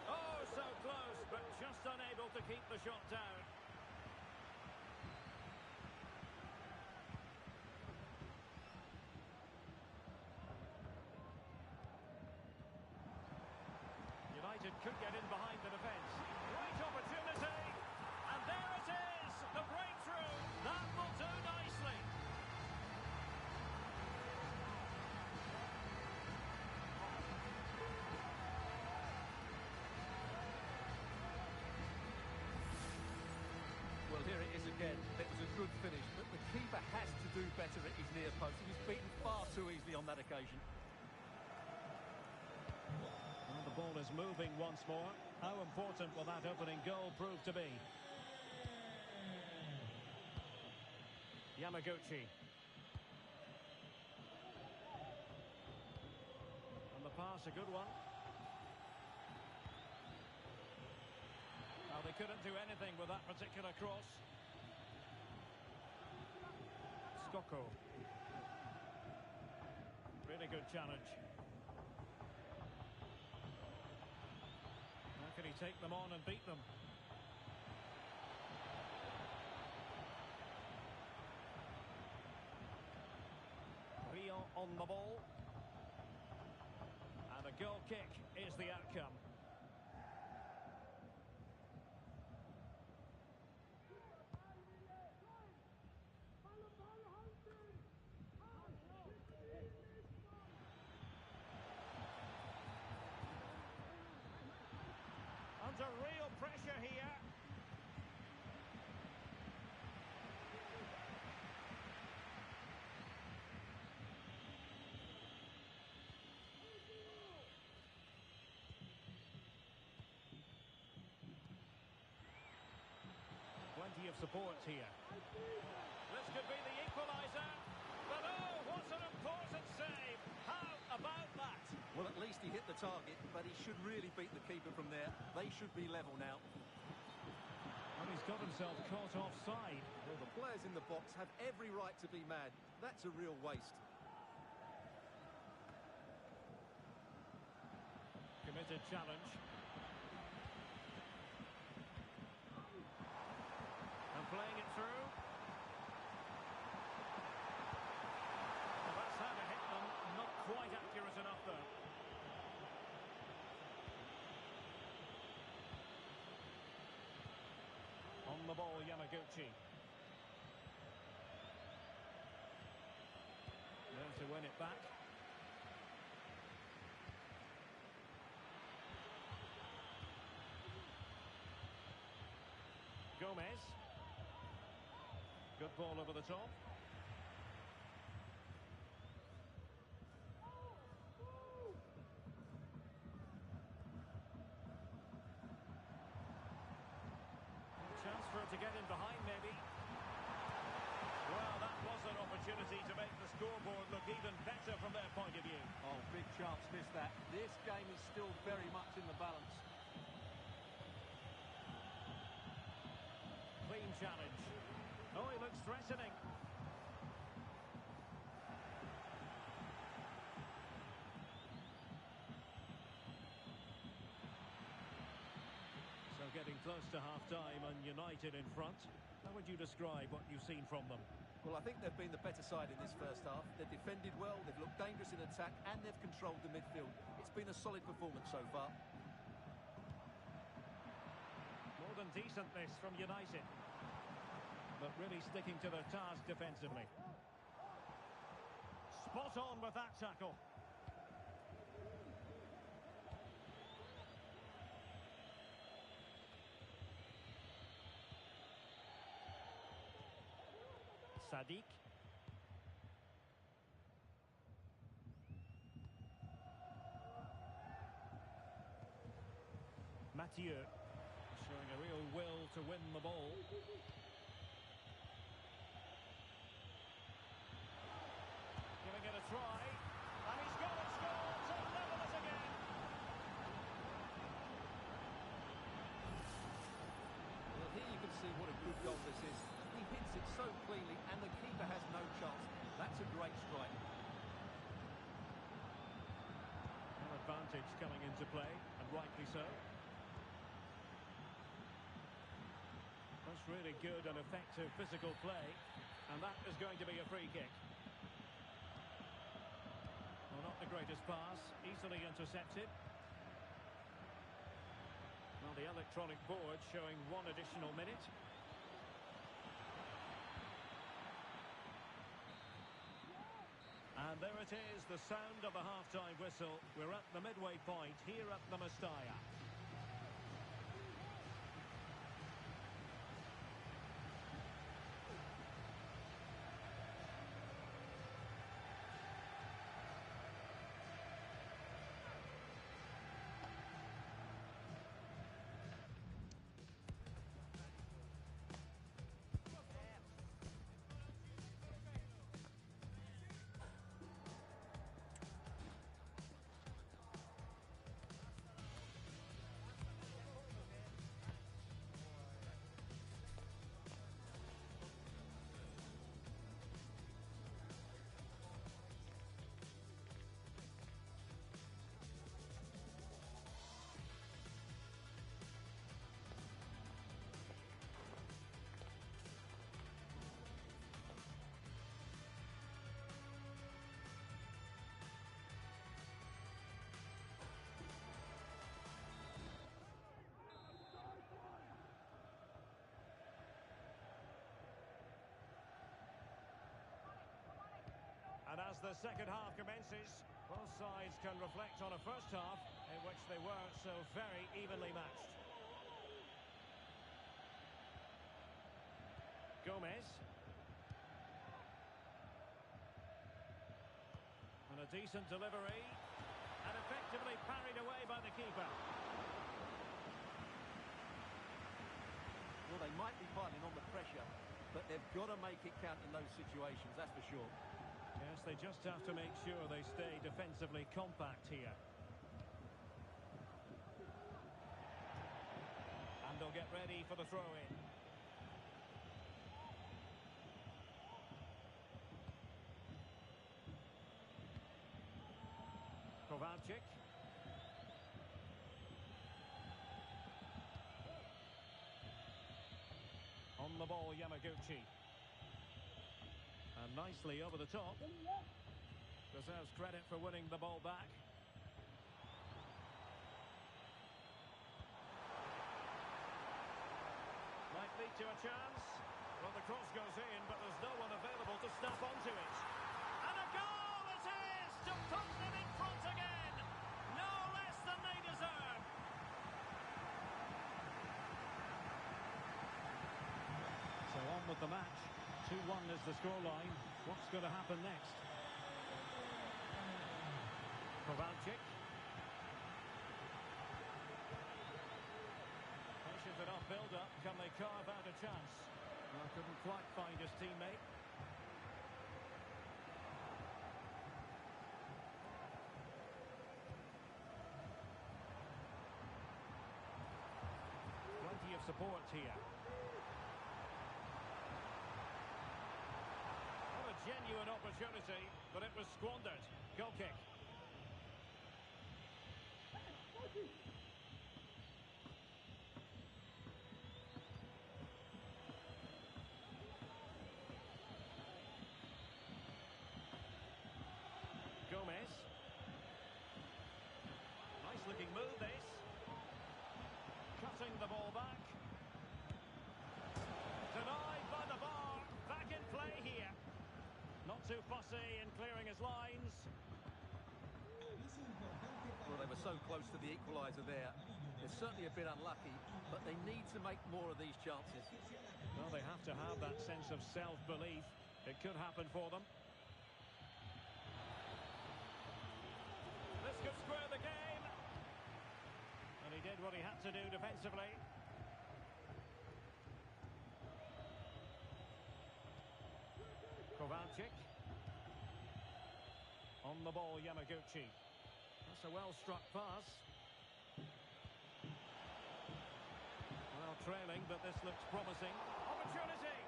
Oh, so close, but just unable to keep the shot down. United could get in behind the defence. Great opportunity. And there it is, the breakthrough. That will do nicely. Well, here it is again. It was a good finish, but the keeper has to do better at his near post. He was beaten far too easily on that occasion. Well, the ball is moving once more. How important will that opening goal prove to be? Yamaguchi. And the pass, a good one. Well, they couldn't do anything with that particular cross. Skoko. Really good challenge. How can he take them on and beat them? Rio on the ball. And a goal kick is the outcome. Under real pressure here. Plenty of support here. This could be the equaliser. But oh, what an important save. How about that? Well, at least he hit the target, but he should really beat the keeper from there. They should be level now. And he's got himself caught offside. Well, the players in the box have every right to be mad. That's a real waste. Committed challenge. And playing it through. Well, that's how to hit them. Not quite accurate enough, though. On the ball, Yamaguchi. There to win it back. Gomez. Good ball over the top. Chance for it to get in behind, maybe. Well, that wasn't another opportunity to make the scoreboard look even better from their point of view. Oh, big chance missed that. This game is still very much in the balance. Clean challenge. Oh, he looks threatening. So getting close to half-time and United in front. How would you describe what you've seen from them? Well, I think they've been the better side in this first half. They've defended well, they've looked dangerous in attack, and they've controlled the midfield. It's been a solid performance so far. More than decent this from United. But really sticking to their task defensively. Spot on with that tackle. Sadiq. Mathieu showing a real will to win the ball. Giving it a try. And he's got it scored to level it again. Well, here you can see what a good goal this is. He hits it so cleanly, and the keeper has no chance. That's a great strike. An advantage coming into play, and rightly so. That's really good and effective physical play, and that is going to be a free kick. Well, not the greatest pass, easily intercepted. Well, the electronic board showing 1 additional minute. And there it is, the sound of the half-time whistle. We're at the midway point here at the Mestalla. And as the second half commences, both sides can reflect on a first half in which they were so very evenly matched. Gomez. And a decent delivery. And effectively parried away by the keeper. Well, they might be piling on the pressure, but they've got to make it count in those situations, that's for sure. Yes, they just have to make sure they stay defensively compact here. And they'll get ready for the throw-in. Kovalchik. On the ball, Yamaguchi. And nicely over the top. Deserves credit for winning the ball back. Might lead to a chance. Well, the cross goes in, but there's no one available to snap onto it. And a goal it is to put them in front again. No less than they deserve. So on with the match. 2-1 is the scoreline. What's going to happen next? Kovalchik. Patient enough build-up. Can they carve out a chance? Well, couldn't quite find his teammate. support here. What a genuine opportunity, but it was squandered. Goal kick. Gomez. Nice looking move this. Cutting the ball back. Denied by the bar. Back in play here. Not too fussy in clearing his lines. Well, they were so close to the equaliser there. They're certainly a bit unlucky, but they need to make more of these chances. Well, they have to have that sense of self-belief. It could happen for them. This could square the game. And he did what he had to do defensively. Kovalchik. On the ball, Yamaguchi. That's a well-struck pass. Well, trailing, but this looks promising. Opportunity!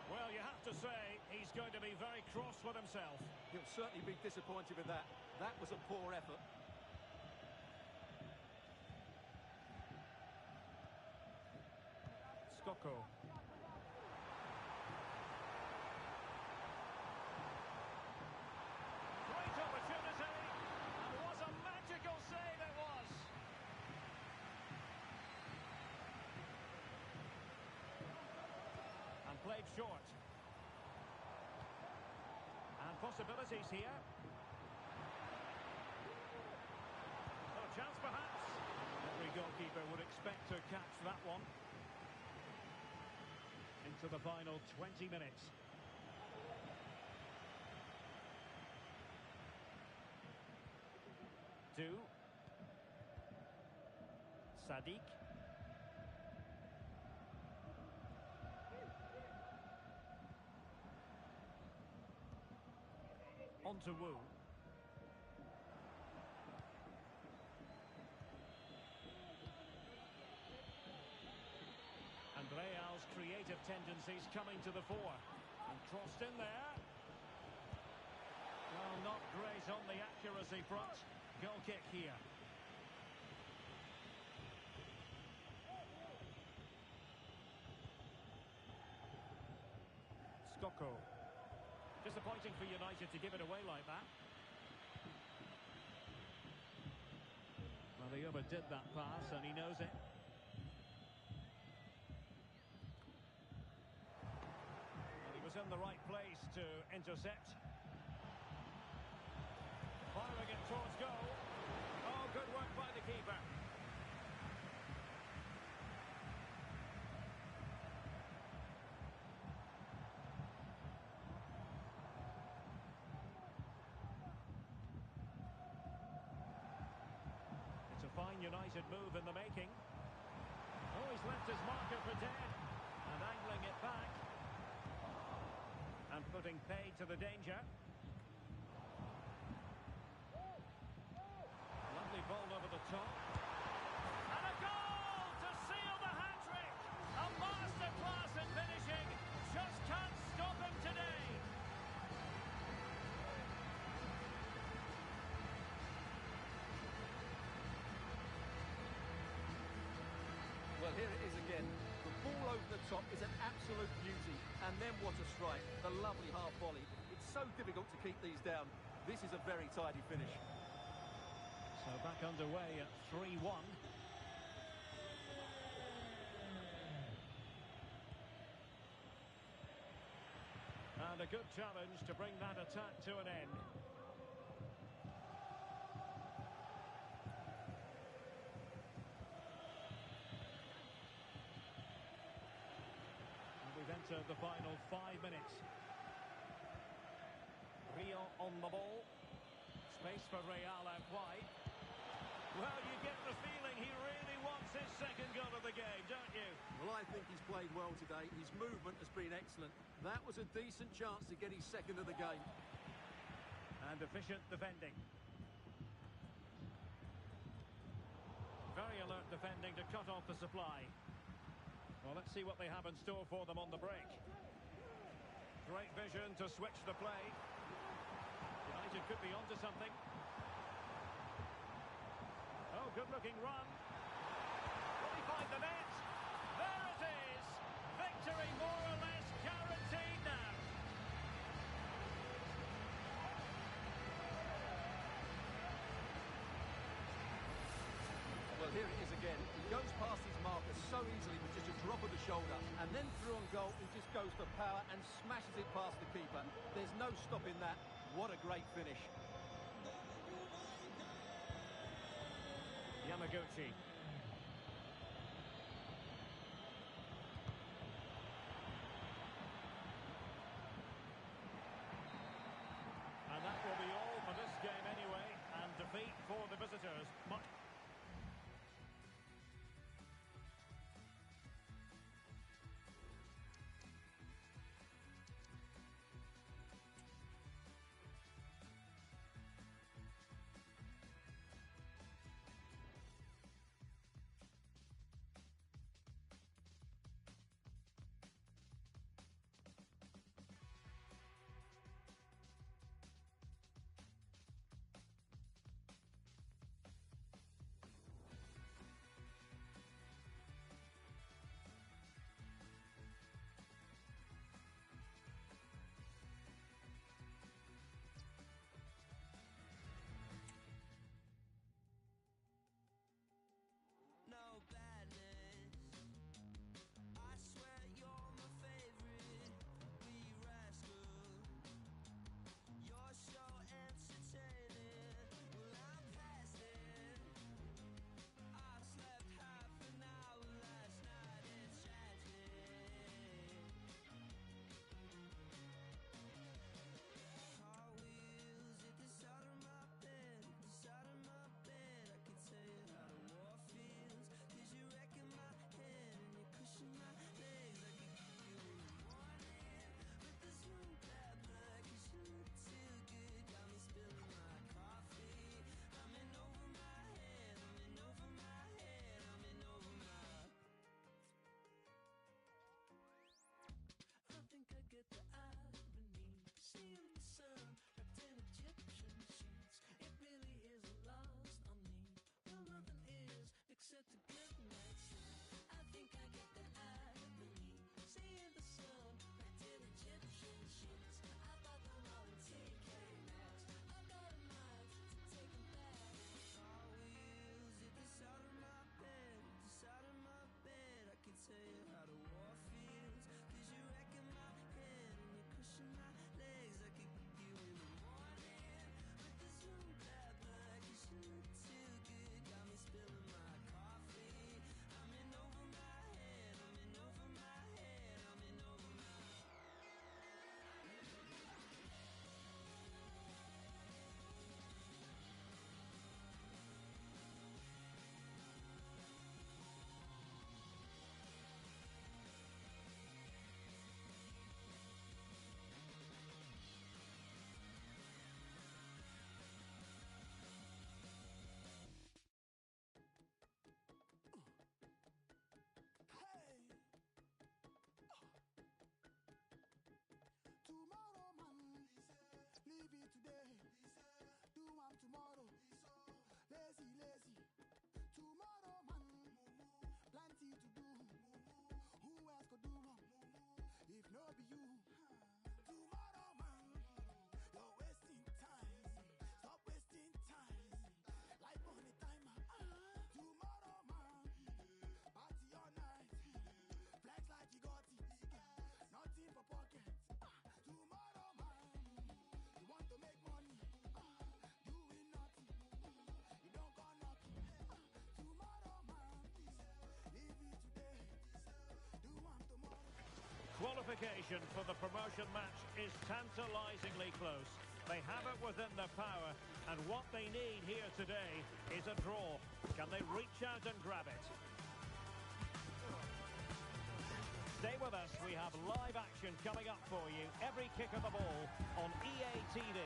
Well, you have to say, he's going to be very cross with himself. He'll certainly be disappointed with that. That was a poor effort. Skoko. Great opportunity, and what a magical save it was. And played short. And possibilities here. Oh, chance perhaps. Every goalkeeper would expect to catch that one. Into the final 20 minutes. Sadiq. On to Wu. And Real's creative tendencies coming to the fore. And crossed in there. Well, not great on the accuracy front. Goal kick here. Skoko. Disappointing for United to give it away like that. Well, they overdid that pass and he knows it. Well, he was in the right place to intercept. Firing it towards goal. Oh, good work by the keeper. It's a fine United move in the making. Oh, he's left his marker for dead. And angling it back. And putting paid to the danger. Lovely ball over the top. And a goal to seal the hat-trick! A masterclass in finishing. Just can't stop him today. Well, here it is again. The ball over the top is an absolute beauty. And then what a strike. The lovely half volley. It's so difficult to keep these down. This is a very tidy finish. So back underway at 3-1. And a good challenge to bring that attack to an end. And we've entered the final 5 minutes. Rio on the ball. Space for Real out wide. Well, you get the feeling he really wants his second goal of the game, don't you? Well, I think he's played well today. His movement has been excellent. That was a decent chance to get his second of the game. And efficient defending. Very alert defending to cut off the supply. Well, Well, let's see what they have in store for them on the break. Great vision to switch the play. United could be onto something. Oh, good-looking run. Will he find the net? There it is! Victory more or less guaranteed now. Well, here it is again. He goes past his marker so easily with just a drop of the shoulder. And then through on goal, he just goes for power and smashes it past the keeper. There's no stopping that. What a great finish. Yamaguchi. And that will be all for this game anyway. And defeat for the visitors. No badness. I swear you're my favorite. Wee rascal. You're so entertaining. Well, I'm past it. I slept half an hour last night. It's tragic. Hot wheels at the side of my bed. The side of my bed. I can tell you how the war feels. 'Cause you're wrecking my head and you're pushing my legs. I could keep you in the morning, but there's no bad blood 'cause you look too good. Got me spilling my coffee. I'm in over my head. I'm in over my head. I'm in over my. I think I get the irony. Seeing the sun wrapped in Egyptian sheets. It really is lost on me. Well, nothing is except a good night's sleep. I think I get the irony. Seeing the sun wrapped in Egyptian sheets. I thought the law would TK Maxx. I got a mind to take 'em back. Hot wheels at the side of my bed. At the side of my bed. I can tell you how the war feels. 'Cause you're wrecking my head and you're crushing my legs. I could keep you in the morning, but there's no bad blood 'cause you look too good. Got me spilling my coffee. I'm in over my head. I'm in over my head. I'm in over my. Hey. Tomorrow, man. Leave it today. Do one tomorrow. Lazy, lazy. Tomorrow, man. Plenty to do. Who else could do one? If no be you. Tomorrow, man. You're wasting time. Stop wasting time. Life on a timer. Tomorrow, man. Party all night. Flex like you got it. Nothing for pocket. Tomorrow, man. You want to make money. Doing nothing. You don't got nothing. Tomorrow, man. Leave it today. Do one tomorrow. Qualification for the promotion match is tantalisingly close. They have it within their power, and what they need here today is a draw. Can they reach out and grab it? Stay with us. We have live action coming up for you. Every kick of the ball on EA TV.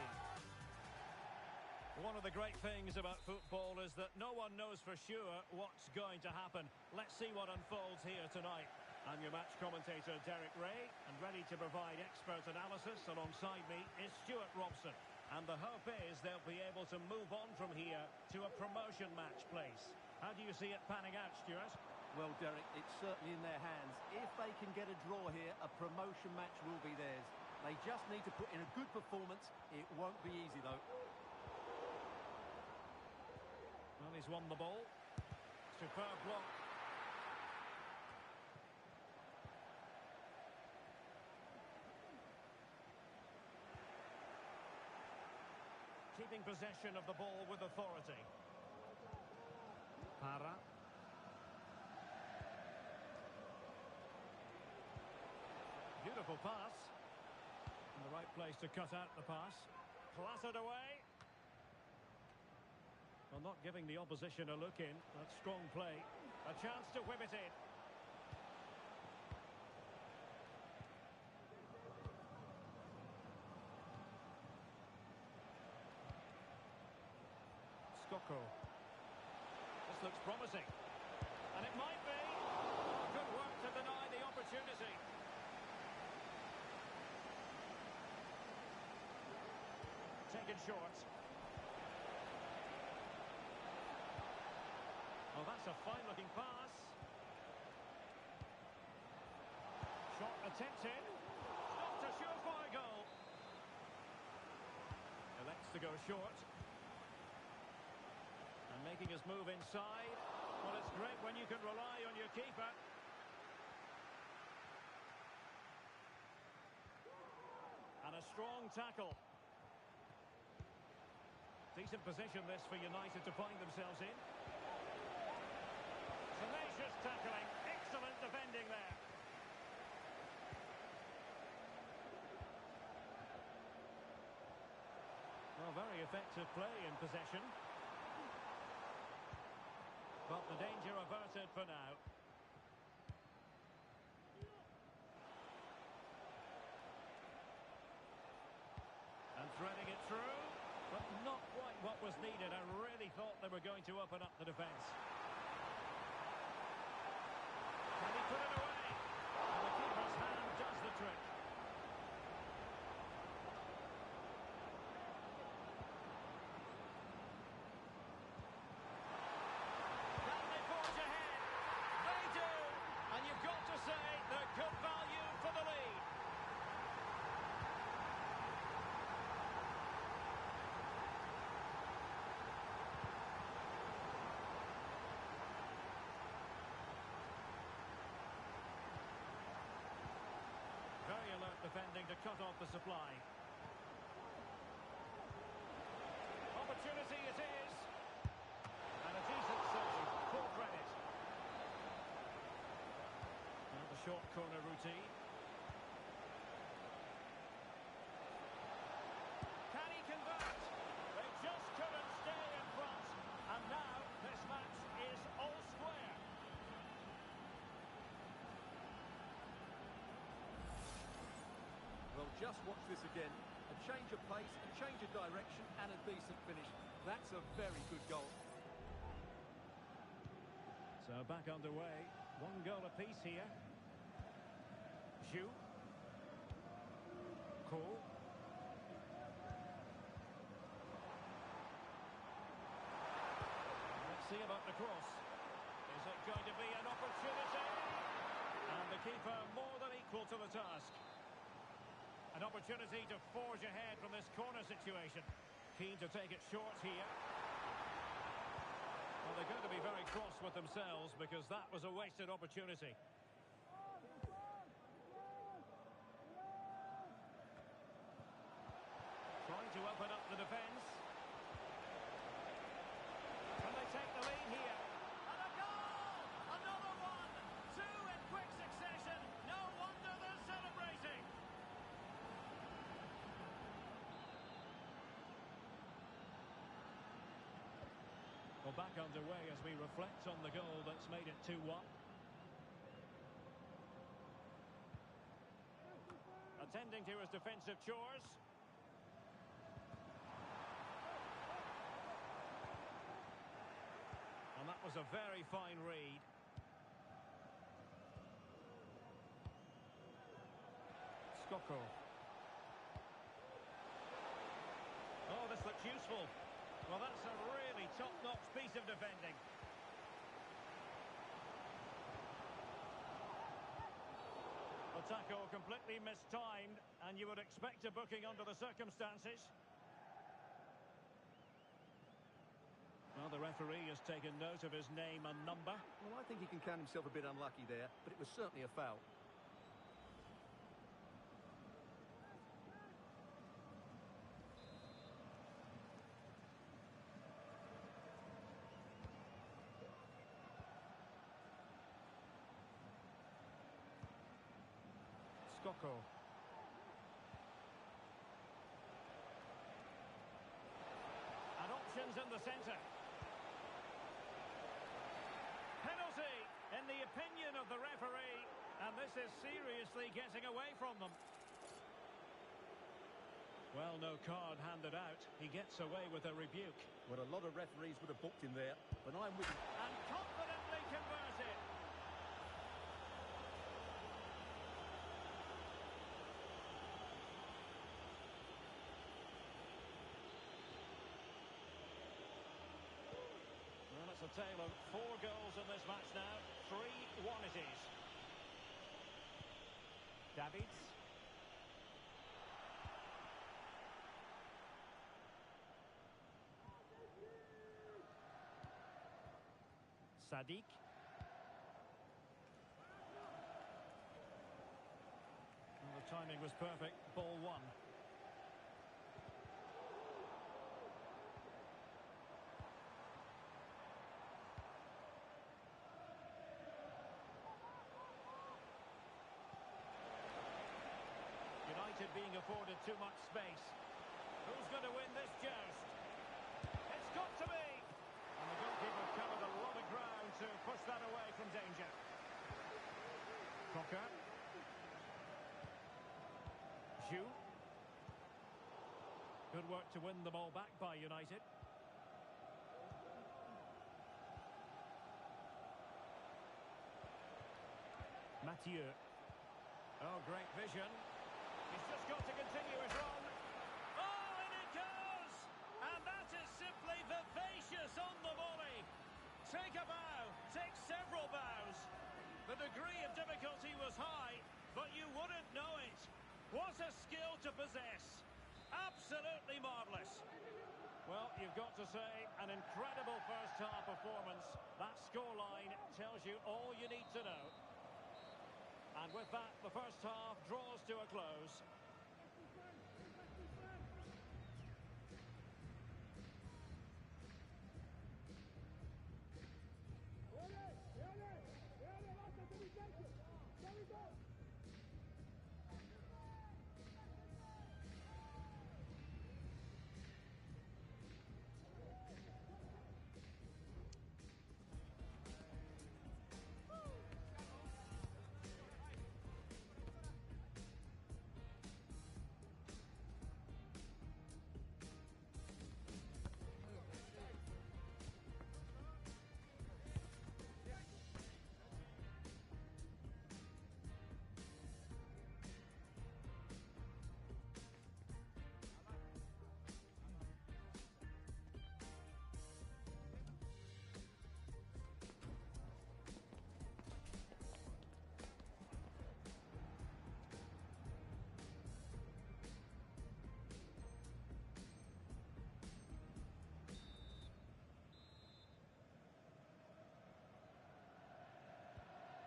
One of the great things about football is that no one knows for sure what's going to happen. Let's see what unfolds here tonight. I'm your match commentator, Derek Ray, and ready to provide expert analysis alongside me is Stuart Robson. And the hope is they'll be able to move on from here to a promotion match place. How do you see it panning out, Stuart? Well, Derek, it's certainly in their hands. If they can get a draw here, a promotion match will be theirs. They just need to put in a good performance. It won't be easy, though. Well, he's won the ball. Superb block. Keeping possession of the ball with authority. Para. Beautiful pass. In the right place to cut out the pass. Clattered away. Well, not giving the opposition a look in. That's strong play. A chance to whip it in. Skoko. This looks promising. And it might be. Oh, good work to deny the opportunity. Taken short. Oh, that's a fine-looking pass. Shot attempted. Not a surefire goal. Elects to go short. And making his move inside. Well, it's great when you can rely on your keeper. And a strong tackle. Decent position this for United to find themselves in. Tenacious tackling. Excellent defending there. Well, very effective play in possession. But the danger averted for now. And threading it through, but not quite what was needed. I really thought they were going to open up the defence. Can he put it away? And the keeper's hand does the trick. Can they forge ahead? They do! And you've got to say they're good value for the lead. Very alert defending to cut off the supply. Opportunity it is. And a decent save. Full credit. And the short corner routine. Can he convert? They just couldn't stay in front. And now this match is all square. Well, just watch this again. A change of pace, a change of direction, and a decent finish. That's a very good goal. So back underway. One goal apiece here. Zhu. Cole. Let's see about the cross. Is it going to be an opportunity? And the keeper more than equal to the task. An opportunity to forge ahead from this corner situation. Keen to take it short here. Well, they're going to be very cross with themselves because that was a wasted opportunity. Trying to open up the defence. Can they take the lead here? And a goal! Another one! Two in quick succession. No wonder they're celebrating. Well, back underway as we reflect on the goal that's made it 2-1. Attending to his defensive chores. And that was a very fine read. Skoko. Oh, this looks useful. Well, that's a really top-notch piece of defending. The tackle completely mistimed, and you would expect a booking under the circumstances. Well, the referee has taken note of his name and number. Well, I think he can count himself a bit unlucky there, but it was certainly a foul. Skoko. And options in the centre. Penalty, in the opinion of the referee, and this is seriously getting away from them. Well, no card handed out. He gets away with a rebuke. Well, a lot of referees would have booked him there, but I'm with him. And confidently converted. Well, it's a tale of 4 goals in this match now. 3-1 it is. Davids. Sadiq. Well, the timing was perfect. Ball 1. United being afforded too much space. Who's going to win this joust? It's got to be! And the goalkeeper covered a lot of ground to push that away from danger. Cocker. Zhu. Good work to win the ball back by United. Mathieu. Oh, great vision. He's just got to continue his run. Oh, and it goes! And that is simply vivacious on the volley. Take a bow, take several bows. The degree of difficulty was high, but you wouldn't know it. What a skill to possess. Absolutely marvellous. Well, you've got to say, an incredible first-half performance. That scoreline tells you all you need to know. And with that, the first half draws to a close.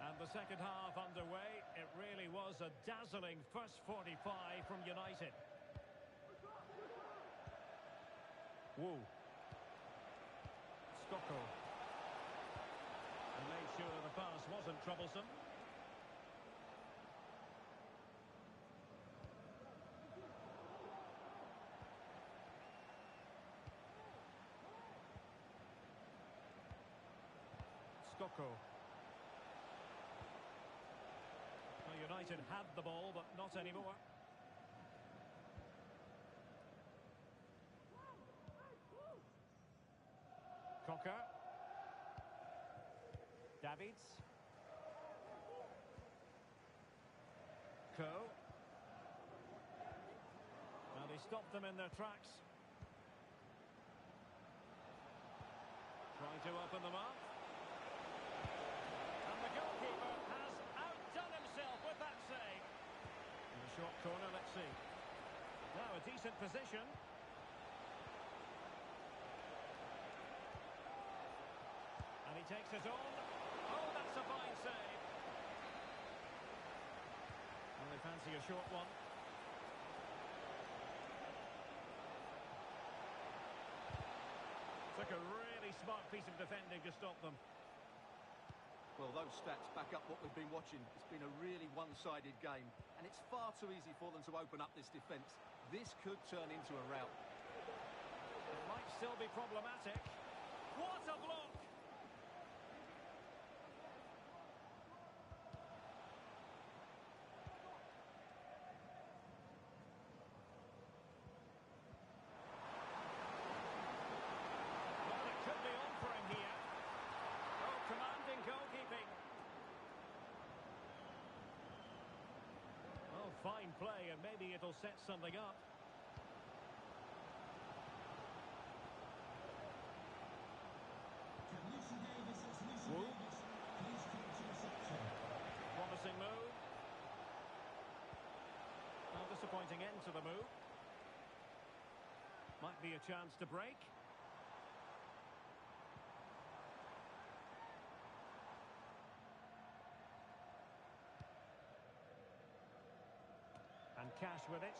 And the second half underway. It really was a dazzling first 45 from United. Wu. Skoko. And made sure the pass wasn't troublesome. Skoko. Well, United had the ball, but not anymore. Cocker. Davids. Ko. stopped them in their tracks. Trying to open them up. And the goalkeeper has outdone himself with that save. In the short corner, let's see. Now a decent position. And he takes it on. Oh, that's a fine save. Well, they fancy a short one. Took a really smart piece of defending to stop them. Well, those stats back up what we've been watching. It's been a really one-sided game, and it's far too easy for them to open up this defence. This could turn into a rout. It might still be problematic. What a block! Well, it could be on for him here. Oh, commanding goalkeeping. Oh, fine play, and maybe it'll set something up. Lucy Davis, it's Lucy Woo. Davis. Please come to your section. Promising move. Well, disappointing end to the move. Might be a chance to break. And Cash with it.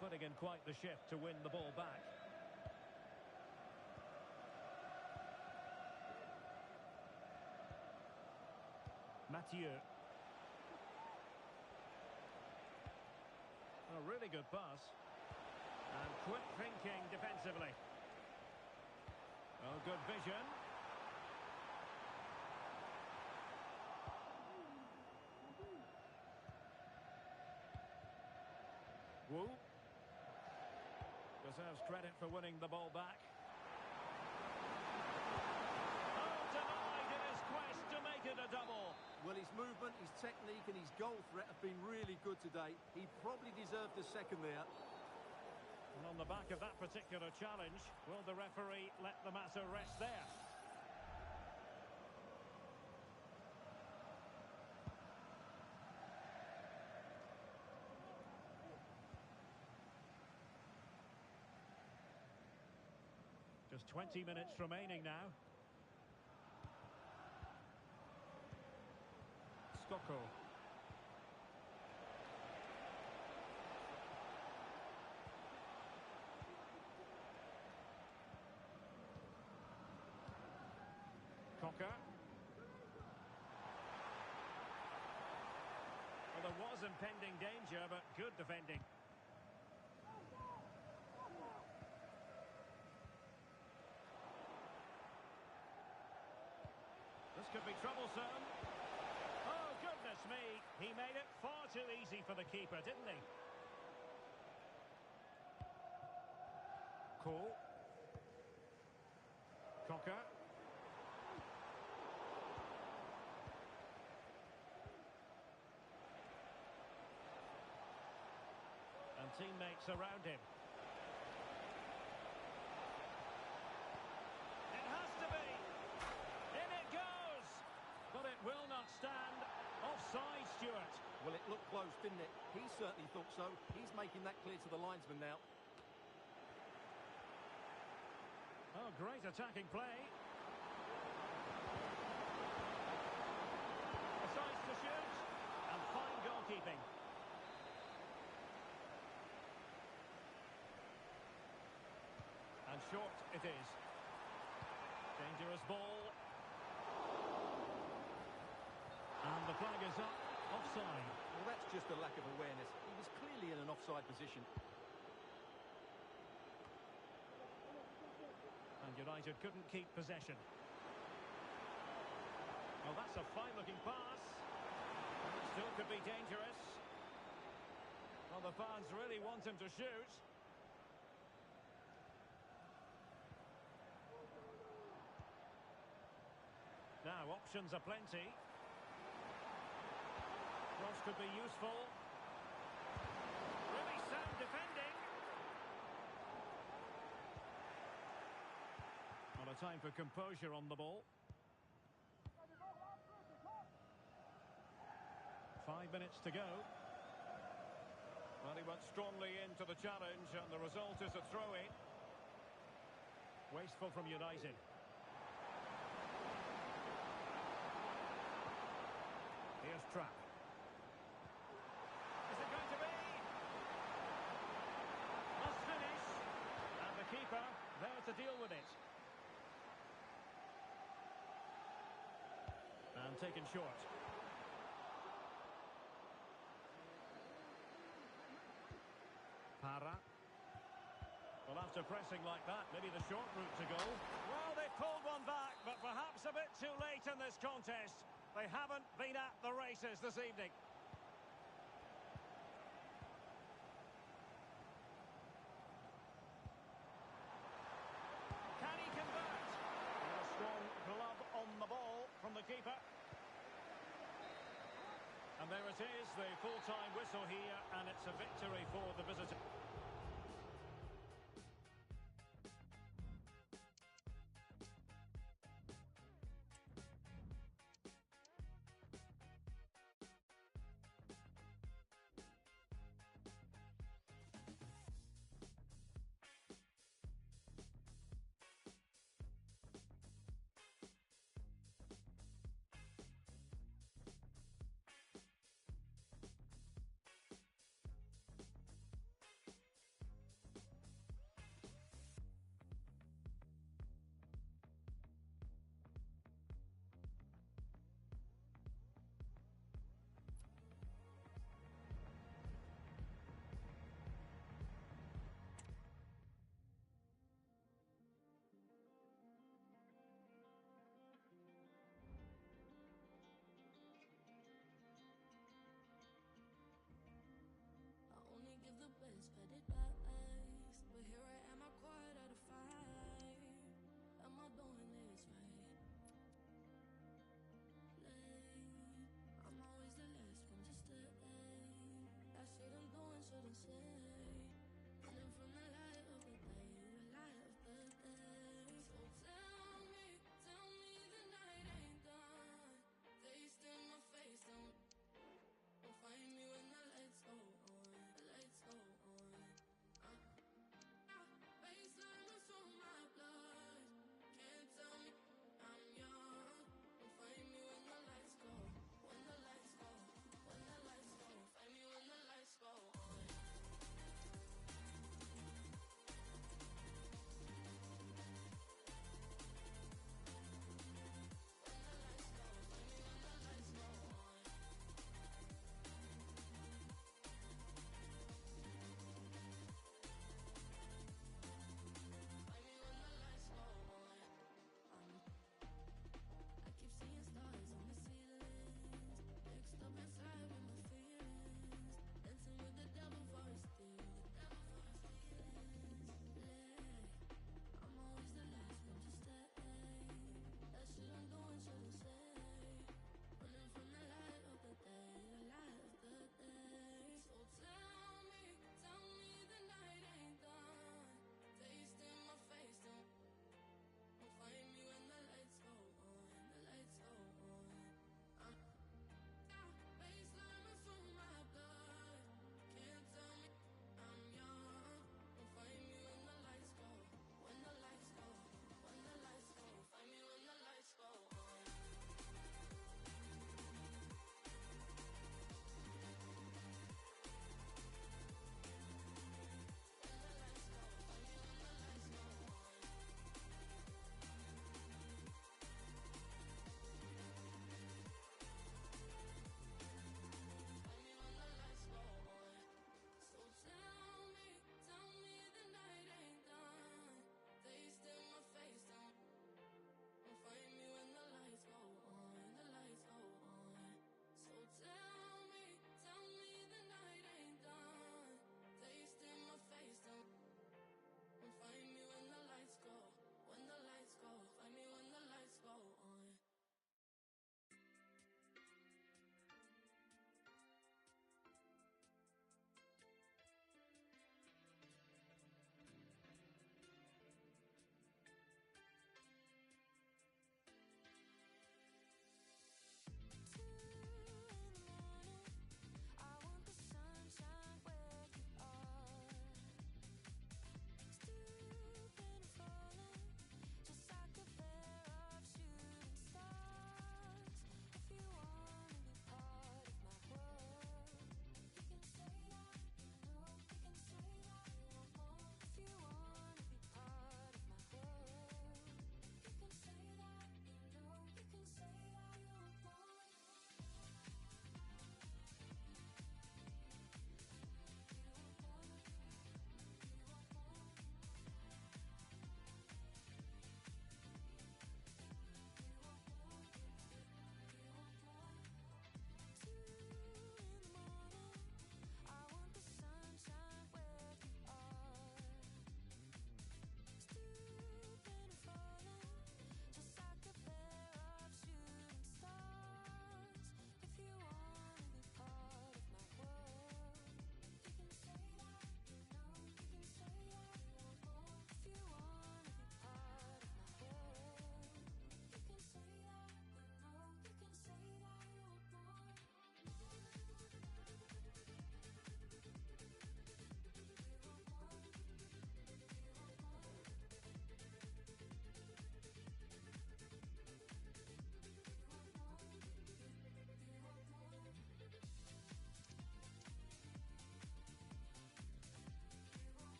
Putting in quite the shift to win the ball back. Mathieu. A really good pass. And quick thinking defensively. Oh, good vision. Wu. Deserves credit for winning the ball back. Oh, denied in his quest to make it a double. Well, his movement, his technique and his goal threat have been really good today. He probably deserved a second there. And on the back of that particular challenge, will the referee let the matter rest there? Just 20 minutes remaining now. Stocco. Cocker. Well, there was impending danger, but good defending. This could be troublesome. Oh, goodness me. He made it far too easy for the keeper, didn't he? Cole. Cocker. And teammates around him. It has to be. In it goes. But it will not stand. Offside, Stuart. Well, it looked close, didn't it? He certainly thought so. He's making that clear to the linesman now. Oh, great attacking play. Decides to shoot. And fine goalkeeping. And short it is. Dangerous ball. And the flag is up. Offside. Well, that's just a lack of awareness. He was clearly in an offside position. And United couldn't keep possession. Well, that's a fine-looking pass. Still could be dangerous. Well, the fans really want him to shoot. Now, options are plenty. Cross could be useful. Really sound defending. A time for composure on the ball. 5 minutes to go. Well, he went strongly into the challenge, and the result is a throw-in. Wasteful from United. Here's Trapp. Is it going to be? Must finish. And the keeper there to deal with it. And taken short. Parra. Well, after pressing like that, maybe the short route to go. Well, they've pulled one back, but perhaps a bit too late in this contest. They haven't been at the races this evening. Can he convert? And a strong glove on the ball from the keeper. And there it is, the full-time whistle here, and it's a victory for the visitor.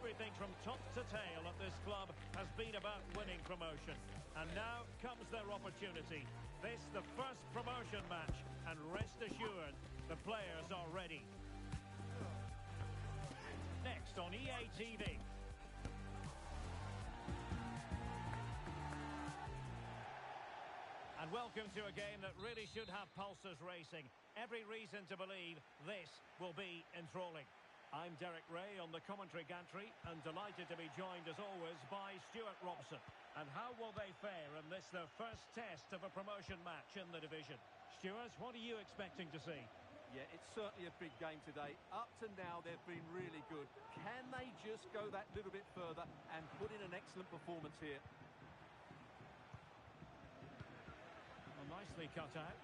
Everything from top to tail at this club has been about winning promotion. And now comes their opportunity. This, the first promotion match, and rest assured, the players are ready. Next on EA TV. And welcome to a game that really should have pulses racing. Every reason to believe this will be enthralling. I'm Derek Ray on the commentary gantry and delighted to be joined as always by Stuart Robson. And how will they fare in this, their first test of a promotion match in the division? Stuart, what are you expecting to see? Yeah, it's certainly a big game today. Up to now, they've been really good. Can they just go that little bit further and put in an excellent performance here? Well, nicely cut out.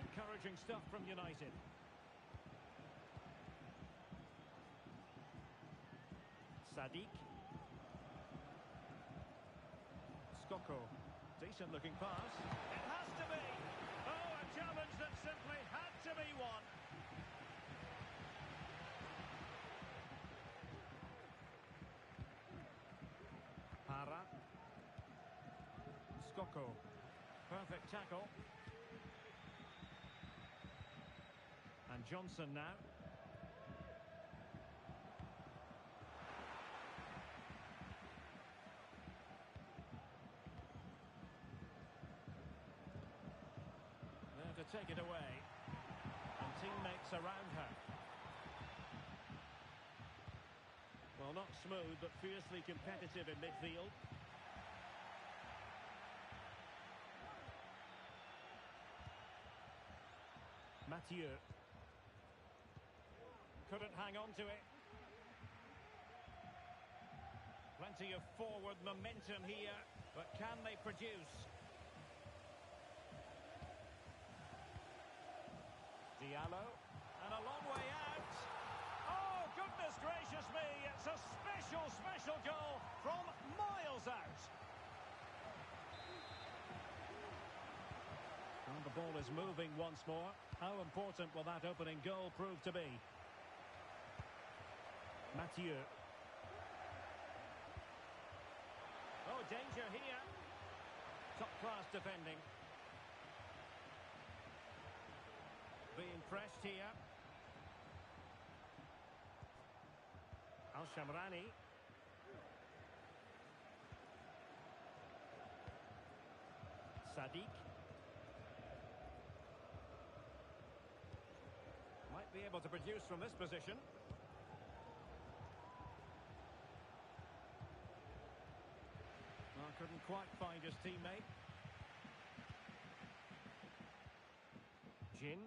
Encouraging stuff from United. Sadiq. Skoko. Decent looking pass. It has to be! Oh, a challenge that simply had to be won. Para. Skoko. Perfect tackle. And Johnson now. There to take it away. And teammates around her. Well, not smooth, but fiercely competitive in midfield. Mathieu. Couldn't hang on to it. Plenty of forward momentum here, but can they produce? Diallo, and a long way out. Oh, goodness gracious me, it's a special goal from miles out. And the ball is moving once more. How important will that opening goal prove to be? Mathieu. Oh, danger here. Top-class defending. Being pressed here. Al-Shamrani. Sadiq. Might be able to produce from this position. Well, couldn't quite find his teammate. Jin.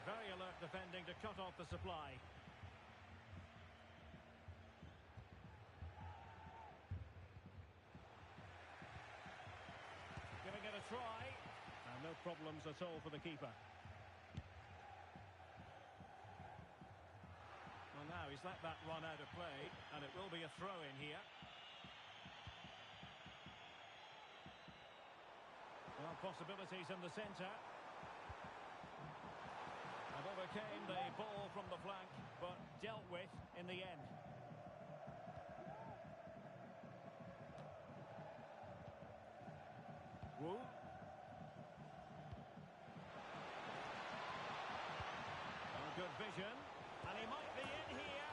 Very alert defending to cut off the supply. Giving it a try. And no problems at all for the keeper. Well, now he's let that run out of play, and it will be a throw-in here. Well, possibilities in the centre. And overcame the ball from the flank, but dealt with in the end. Wu. Oh, good vision. And he might be in here.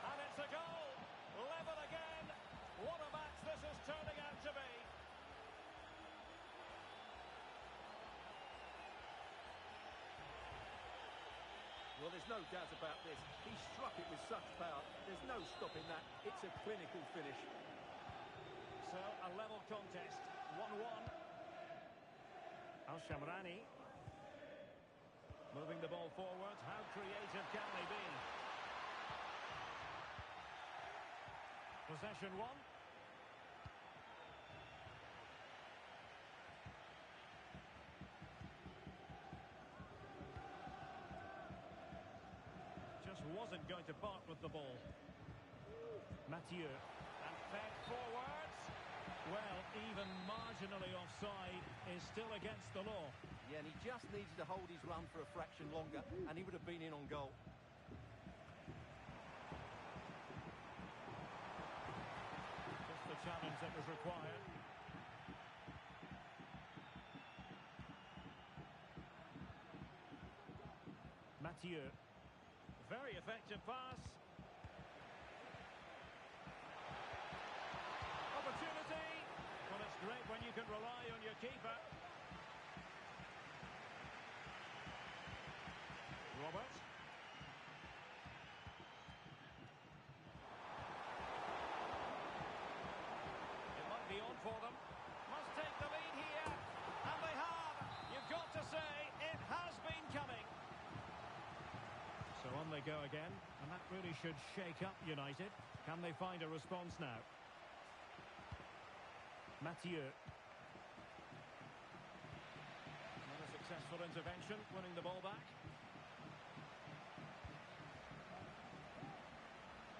And it's a goal. Level again. What a match this is turning out to be. Well, there's no doubt about this. He struck it with such power. There's no stopping that. It's a clinical finish. So, a level contest. 1-1. Al-Shamrani. Moving the ball forward. How creative can they be? Possession one. wasn't going to part with the ball. Mathieu. And fed forwards. Well, even marginally offside is still against the law. Yeah, and he just needed to hold his run for a fraction longer, and he would have been in on goal. Just the challenge that was required. Mathieu. Very effective pass. Opportunity. Well, it's great when you can rely on your keeper. Robert. It might be on for them. Must take the lead here. And they have. You've got to say, it has been coming. So on they go again. And that really should shake up United. Can they find a response now? Mathieu. Not a successful intervention, winning the ball back.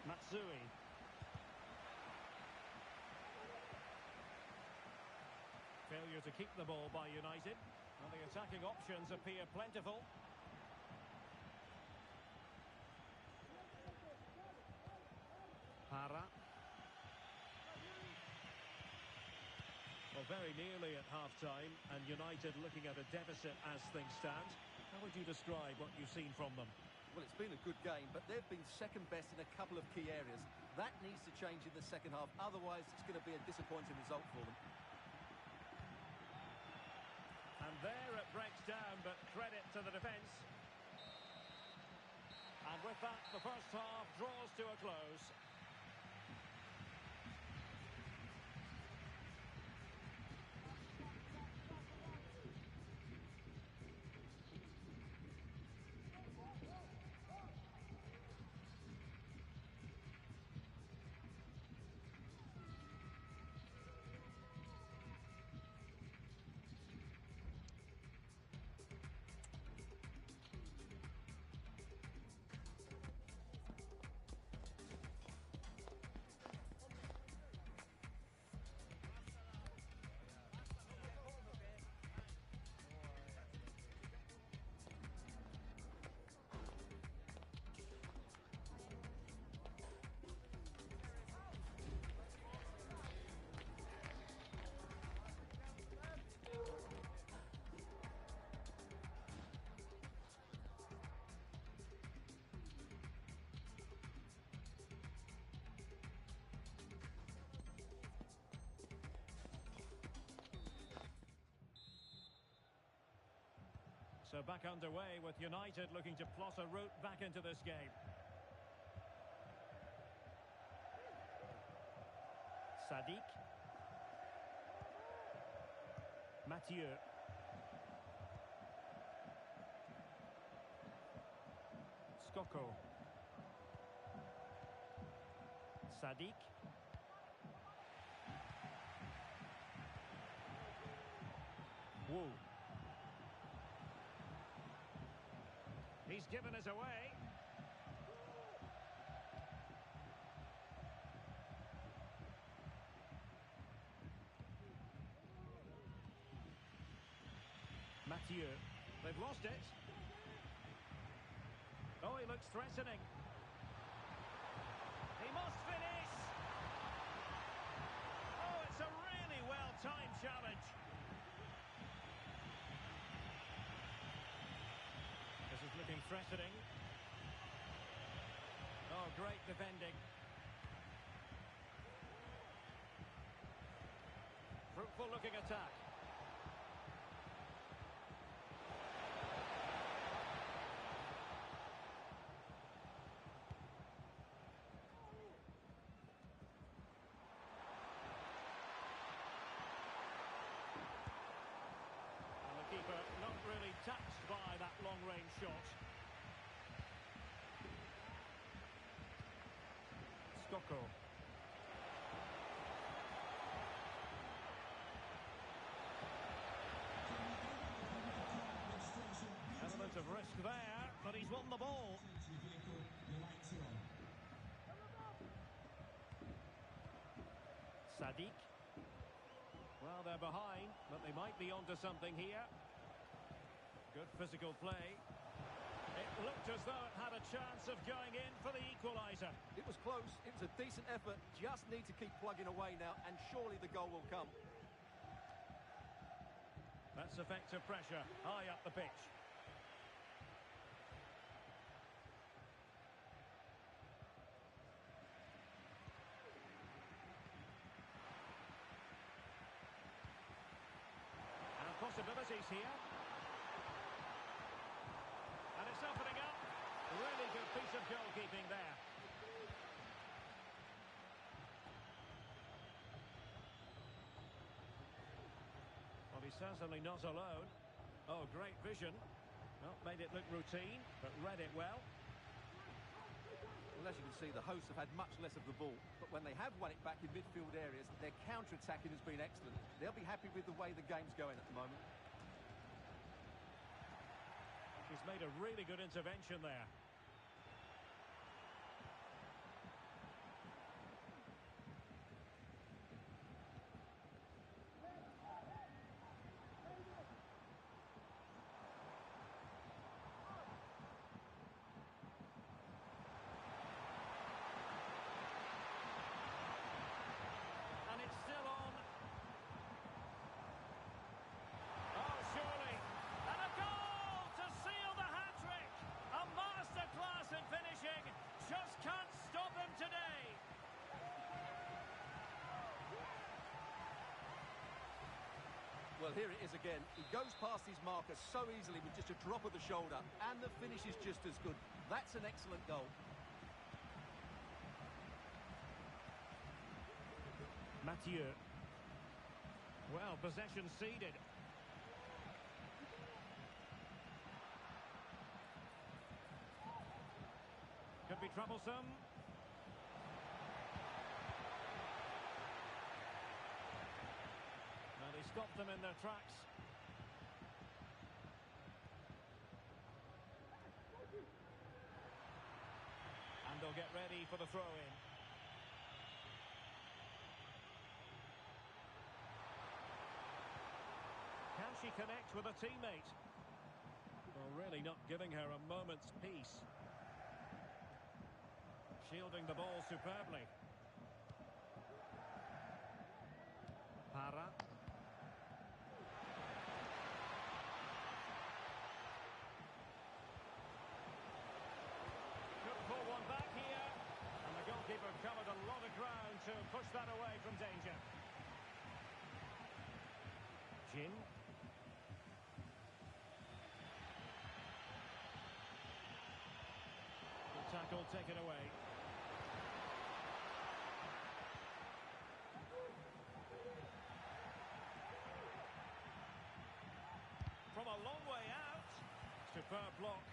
Matsui. Failure to keep the ball by United. And the attacking options appear plentiful. Para. Well, very nearly at half-time, and United looking at a deficit as things stand. How would you describe what you've seen from them? Well, it's been a good game, but they've been second best in a couple of key areas. That needs to change in the second half, otherwise it's going to be a disappointing result for them. And there it breaks down, but credit to the defence. And with that, the first half draws to a close. So back underway with United looking to plot a route back into this game. Sadik. Mathieu. Skoko. Sadik. Wu. He's given us away. Mathieu. They've lost it. Oh, he looks threatening. He must finish. Oh, it's a really well-timed challenge. This is looking threatening. Oh, great defending. Fruitful looking attack. Keeper not really touched by that long-range shot. Skoko. Element of risk there, but he's won the ball. Sadiq. Well, they're behind, but they might be onto something here. Good physical play. It looked as though it had a chance of going in for the equaliser. It was close, it was a decent effort, just need to keep plugging away now, and surely the goal will come. That's effective pressure, high up the pitch. And possibilities here. And it's opening up. Really good piece of goalkeeping there. Well, he's certainly not alone. Oh, great vision. Well, made it look routine, but read it well. Well, as you can see, the hosts have had much less of the ball, but when they have won it back in midfield areas, their counter-attacking has been excellent. They'll be happy with the way the game's going at the moment. He's made a really good intervention there. And it's still on. Oh, surely. And a goal to seal the hat-trick. A masterclass in finishing. Just can't stop him today. Well, here it is again. He goes past his marker so easily with just a drop of the shoulder, and the finish is just as good. That's an excellent goal. Mathieu. Well, possession ceded. Could be troublesome. Well, he stopped them in their tracks. And they'll get ready for the throw-in. Can she connect with a teammate? Well, really not giving her a moment's peace. Shielding the ball superbly. Para. Could pull one back here. And the goalkeeper covered a lot of ground to push that away from danger. Jin. Good tackle taken away. From a long way out. Superb block.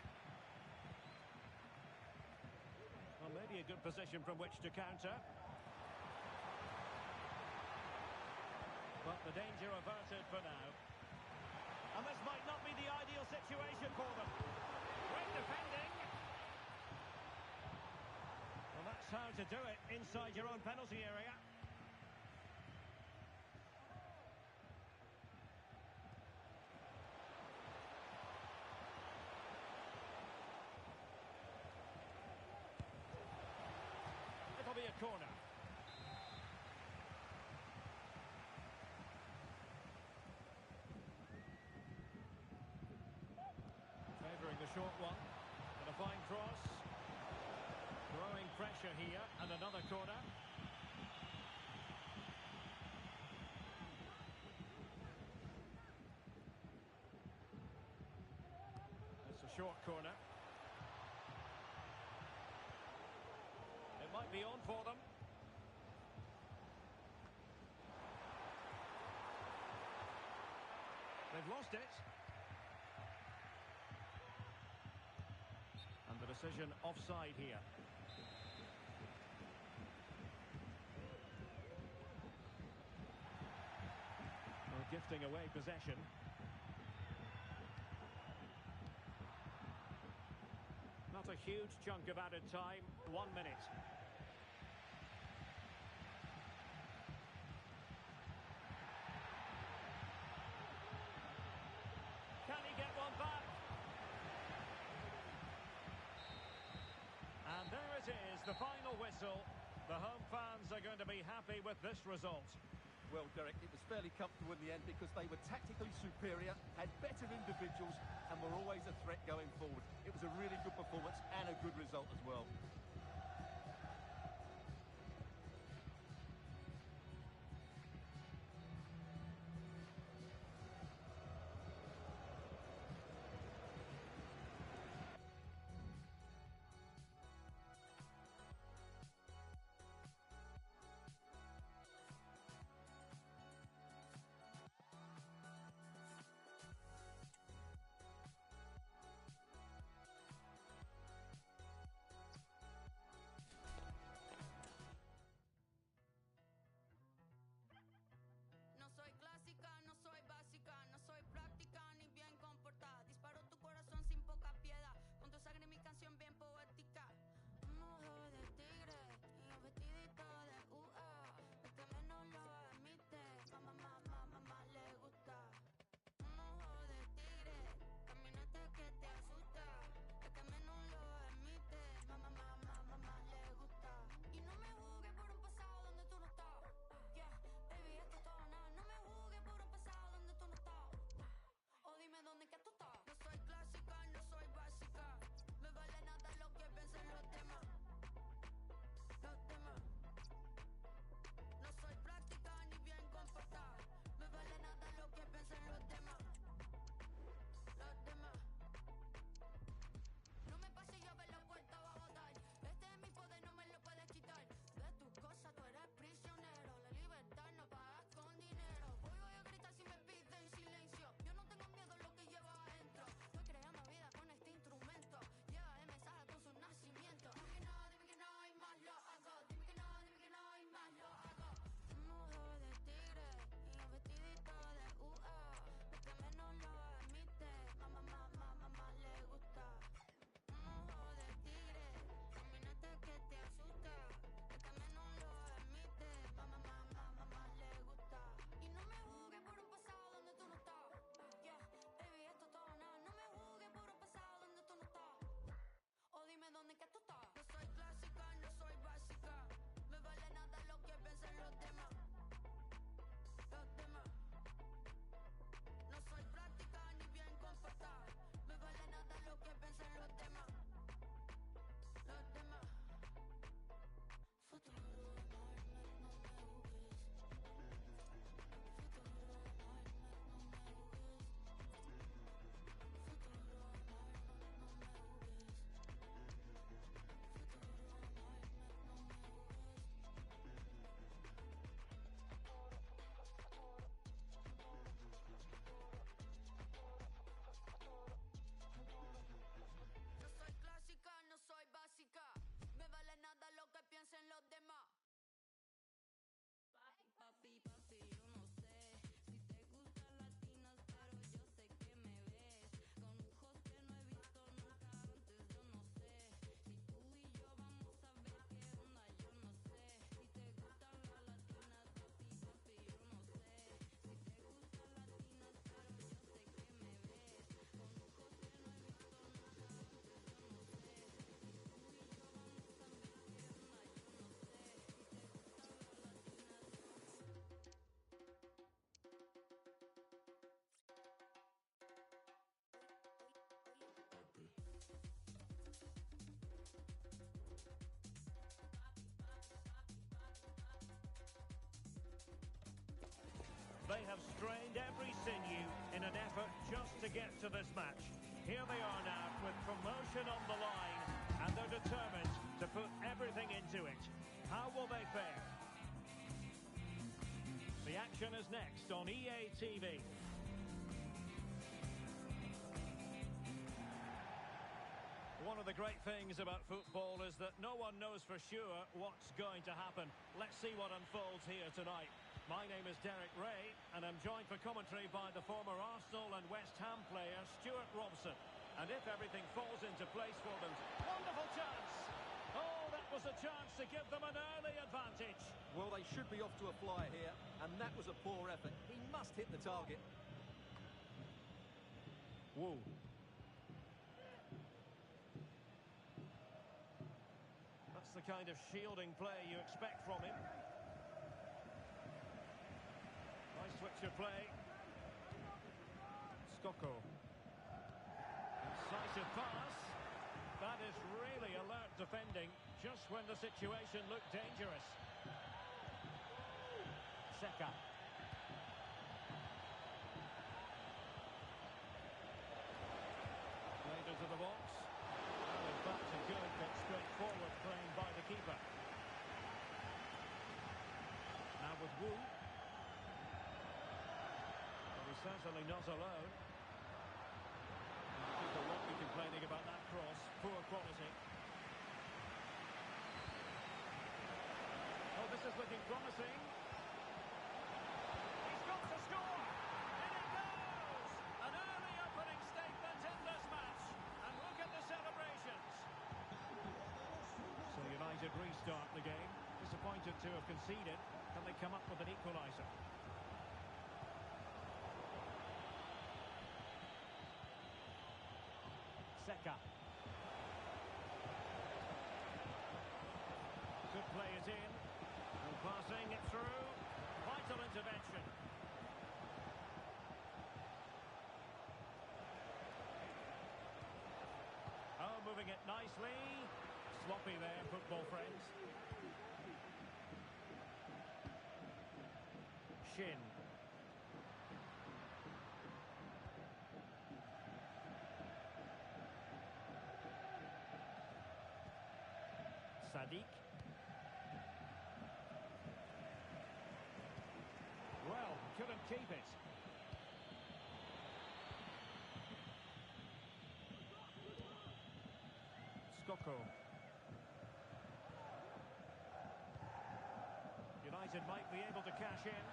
Well, maybe a good position from which to counter. But the danger averted for now. And this might not be the ideal situation for them. Great defending. Well, that's how to do it inside your own penalty area. It'll be a corner. Favouring the short one. And a fine cross. Growing pressure here. And another corner. It's a short corner. It might be on for them. They've lost it. And the decision offside here. Well, gifting away possession. Not a huge chunk of added time. 1 minute. whistle. The home fans are going to be happy with this result. Well, Derek, it was fairly comfortable in the end because they were tactically superior, had better individuals, and were always a threat going forward. It was a really good performance and a good result as well. No soy clásica, no soy básica, no soy práctica ni bien comportada. Disparo tu corazón sin poca piedad, con tu sangre mi canción bien poética. Un ojo de tigre y un vestidito de UA. El que menos lo admite, mamá le gusta. Un ojo de tigre, caminante que te asusta. El que menos lo admite, mamá le gusta. Y no me juzgues por un pasado donde tú no estabas. Yeah, baby, esto es todo o nada. No me juzgues por un pasado donde tú no estabas. O dime dónde que tú estás. No soy clásica, no soy básica. Me vale nada lo que piensen los demás. Los demás. No soy práctica ni bien comportada. Me vale nada lo que piensen los demás. Los demás. No me pases yo a ver la puerta va a botar. Este es mi poder, no me lo puedes quitar. De tus cosas tú eres prisionero. La libertad no pagas con dinero. Hoy voy a gritar si me piden silencio. Yo no tengo miedo a lo que llevo adentro. Estoy creando vida con este instrumento. Lleva el mensaje con su nacimiento. Dime que no y más lo hago. Dime que no y más lo hago. Un ojo de tigre y un vestidito de UA. El que menos lo admite, mamá le gusta. Un ojo de tigre, caminante que te asusta. El que menos lo admite, mamá le gusta. Y no me juzgues por un pasado donde tú no estabas. Yeah, baby, esto es todo o nada. No me juzgues por un pasado donde tú no estabas. O dime dónde que tú estás. No soy clásica, no soy básica. Me vale nada lo que piensen los demás. Los demás. No soy práctica ni bien comportada. Me vale nada lo que piensen los demás. Los demás. Futuro, no me juzgues. Futuro, no me juzgues. Futuro, no me juzgues. No soy clásica, no soy básica. Me vale nada lo que piensen los demás. Papi, yo no sé si te gustan latinas, pero yo sé que me ves con ojos que no he visto nunca antes. Yo no sé si tú y yo vamos a ver qué onda. Yo no sé si te gustan las latinas, papi, yo no sé si te gustan latinas, pero yo sé que me ves con ojos que no he visto nunca antes. Yo no sé si tú y yo vamos a ver qué onda. Yo no sé si te gustan las latinas. They have strained every sinew in an effort just to get to this match. Here they are now with promotion on the line, and they're determined to put everything into it. How will they fare? The action is next on EA TV. One of the great things about football is that no one knows for sure what's going to happen. Let's see what unfolds here tonight. My name is Derek Ray, and I'm joined for commentary by the former Arsenal and West Ham player Stuart Robson. And if everything falls into place for them, wonderful chance! Oh, that was a chance to give them an early advantage. Well, they should be off to a flyer here, and that was a poor effort. He must hit the target. Whoa. That's the kind of shielding play you expect from him. Nice switch of play. Skoko. Incisive pass. That is really alert defending, just when the situation looked dangerous. Seka. Played into the box. And in fact, a good but straightforward frame by the keeper. Now with Wu. Well, he's certainly not alone. People won't be complaining about that cross. Poor quality. Oh, this is looking promising. He's got to score! And it goes! An early opening statement in this match. And look at the celebrations. So United restart the game. Disappointed to have conceded. Can they come up with an equaliser? Seka. Could play it in. And passing it through. Vital intervention. Oh, moving it nicely. Sloppy there, football friends. Shin. Sadiq. Well, couldn't keep it. Skoko. United might be able to cash in.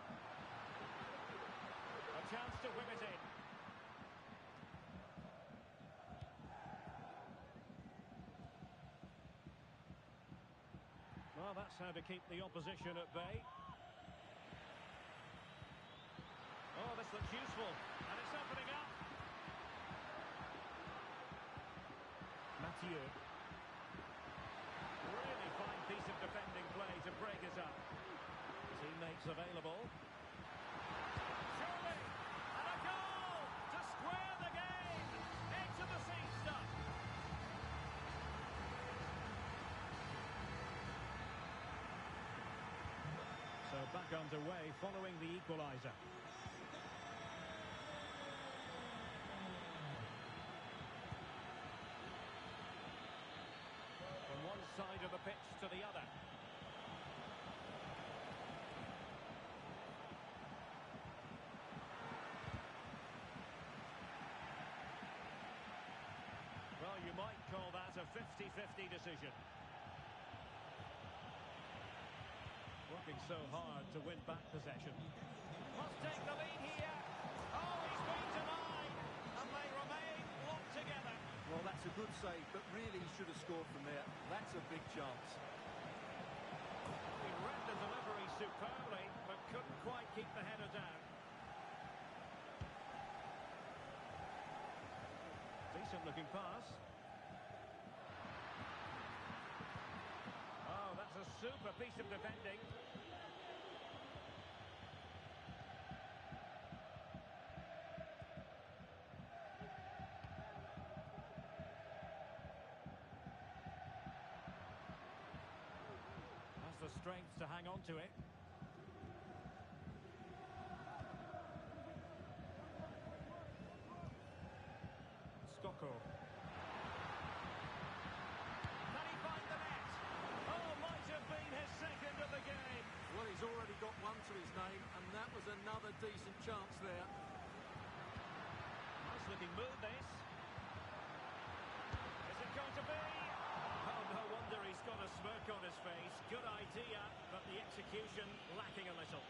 A chance to whip it in. Well, that's how to keep the opposition at bay. Oh, this looks useful. And it's opening up. Mathieu. Really fine piece of defending play to break it up. Teammates available. Surely! And a goal to square the game! Into the seat stuff. So back underway following the equaliser. From one side of the pitch to the other. Well, you might call that a 50-50 decision. Working so hard to win back possession. Must take the lead here. Oh, he's been denied. And they remain locked together. Well, that's a good save, but really he should have scored from there. That's a big chance. He read the delivery superbly, but couldn't quite keep the header down. Decent looking pass. Oh, that's a super piece of defending. Has the strength to hang on to it. Skoko. Can he find the net? Oh, might have been his second of the game. Well, he's already got one to his name, and that was another decent chance there. Nice looking move, this. Is it going to be? Oh, no wonder he's got a smirk on his face. Good idea, but the execution lacking a little.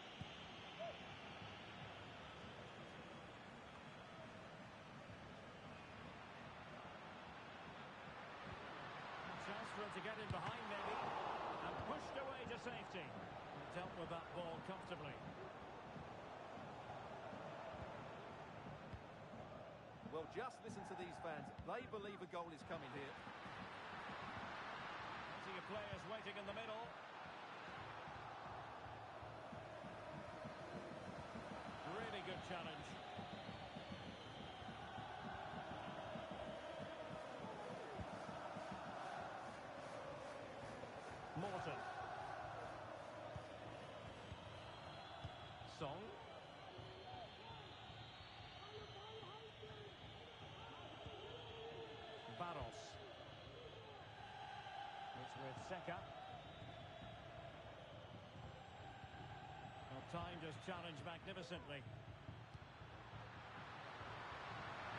Chance for him to get in behind, maybe. And pushed away to safety. Dealt with that ball comfortably. Well, just listen to these fans. They believe a goal is coming here. Plenty of of players waiting in the middle. Really good challenge. Morton. Song. Barros. It's with Seka. Well, timed his challenge magnificently.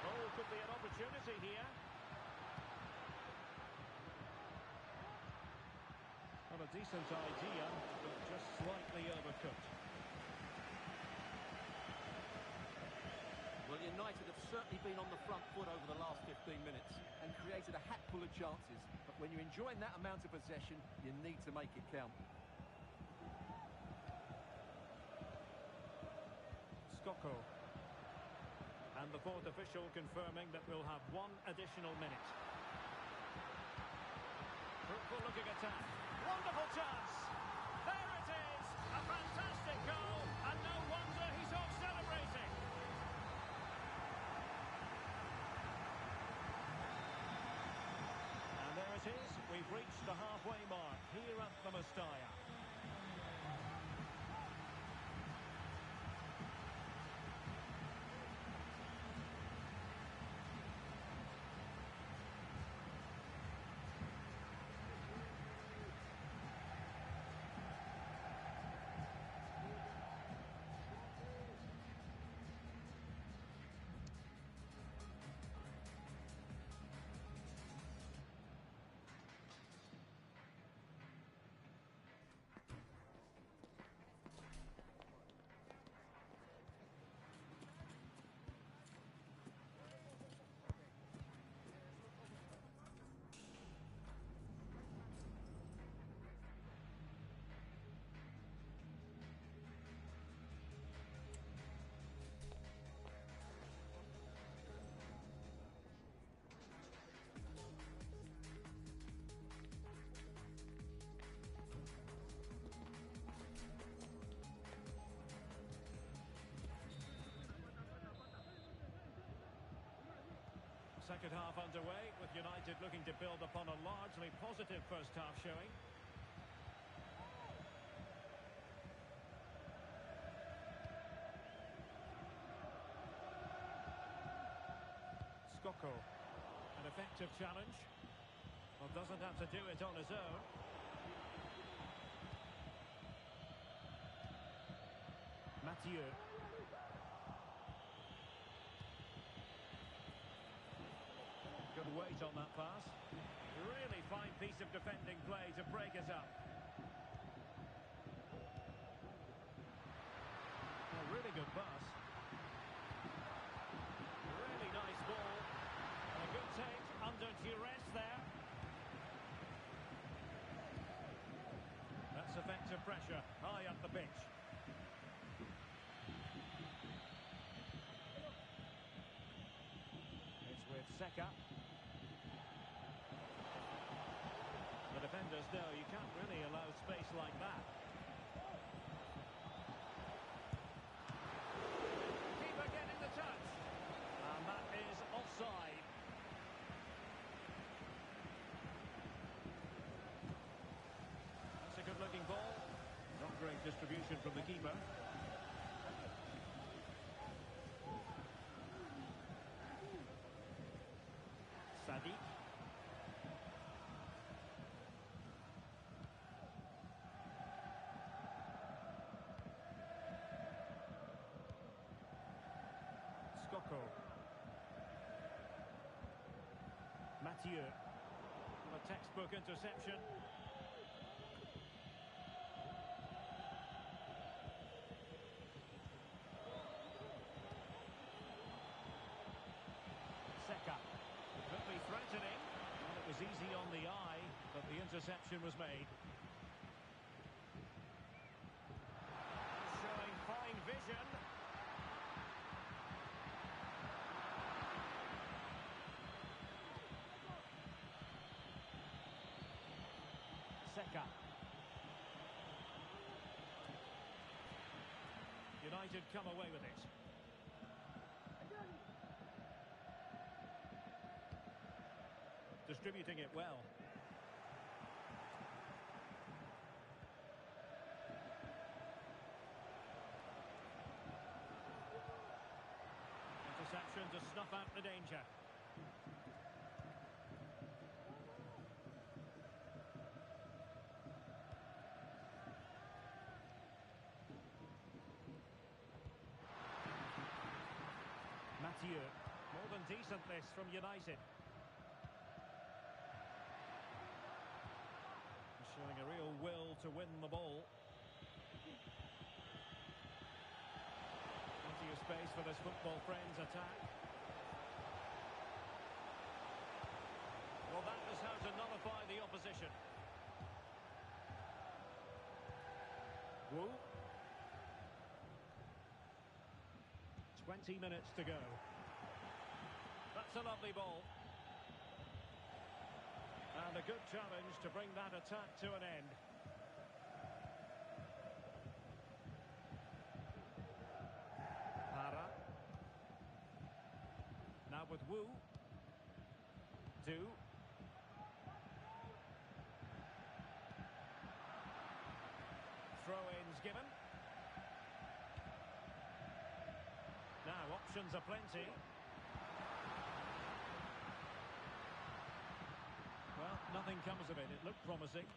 Oh, could be an opportunity here. Well, a decent idea, but just slightly overcooked. Well, United have certainly been on the front foot over the last 15 minutes and created a hatful of chances. But when you're enjoying that amount of possession, you need to make it count. Skoko. And the fourth official confirming that we'll have one additional minute. Fruitful looking attack. Wonderful chance. There it is. A fantastic goal. And no wonder he's off celebrating. And there it is. We've reached the halfway mark here at the Mestalla. Second half underway, with United looking to build upon a largely positive first half showing. Skoko, an effective challenge. Well, doesn't have to do it on his own. Mathieu. Good weight on that pass. Really fine piece of defending play to break it up. A really good pass. Really nice ball. A good take under duress there. That's effective pressure high up the pitch. It's with Seka. The defenders know you can't really allow space like that. Keeper getting the touch. And that is offside. That's a good-looking ball. Not great distribution from the keeper. Sadiq. Skoko. Mathieu. A textbook interception. Seka. Could be threatening. Well, it was easy on the eye, but the interception was made. Showing fine vision. Saka. United come away with it. Distributing it well. Interception to snuff out the danger. Mathieu. More than decent this from United. Showing a real will to win the ball. Plenty of space for this football friends attack. Well, that is how to nullify the opposition. Wu. 20 minutes to go. That's a lovely ball. And a good challenge to bring that attack to an end. Para. Now with Wu. Du. Throw-ins given. Now options are plenty. Well, nothing comes of it. It looked promising.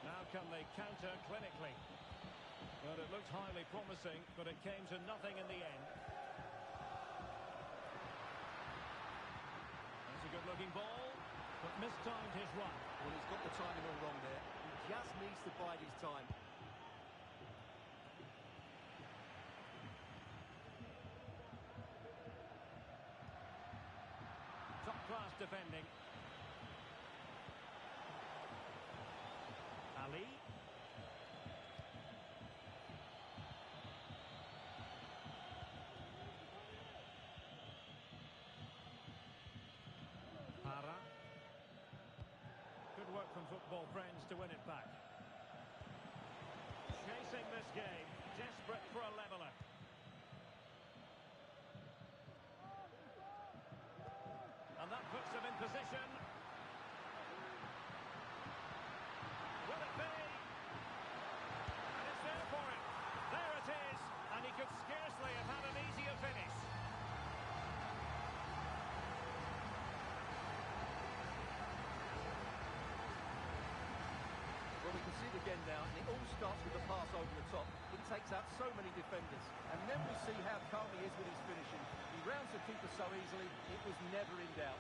Now can they counter clinically? Well, it looked highly promising, but it came to nothing in the end. That's a good-looking ball, but mistimed his run. Well, he's got the timing all wrong there. He just needs to bide his time. Top-class defending. Ali. Para. Good work from football friends to win it back. Chasing this game, desperate for a leveller. And that puts them in position. Will it be? And it's there for him. There it is. And he could scarcely have had an easier finish. Well, we can see it again now, and it all starts with the pass over the top. It takes out so many defenders. And then we see how calm he is with his finishing. He rounds the keeper so easily, it was never in doubt.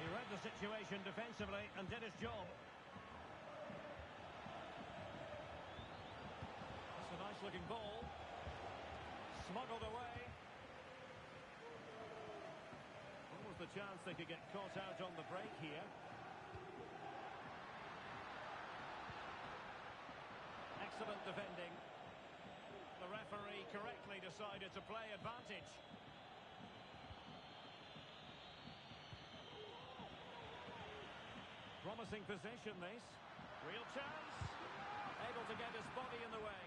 He read the situation defensively and did his job. That's a nice-looking ball. Smuggled away. What was the chance they could get caught out on the break here? Excellent defending. The referee correctly decided to play advantage. Promising possession, this. Real chance. Able to get his body in the way.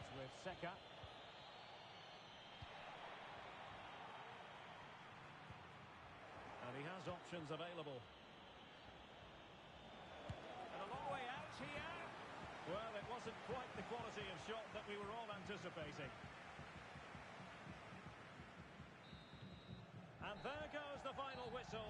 It's with Saka. And he has options available. And a long way out here. Well, it wasn't quite the quality of shot that we were all anticipating. And there goes the final whistle.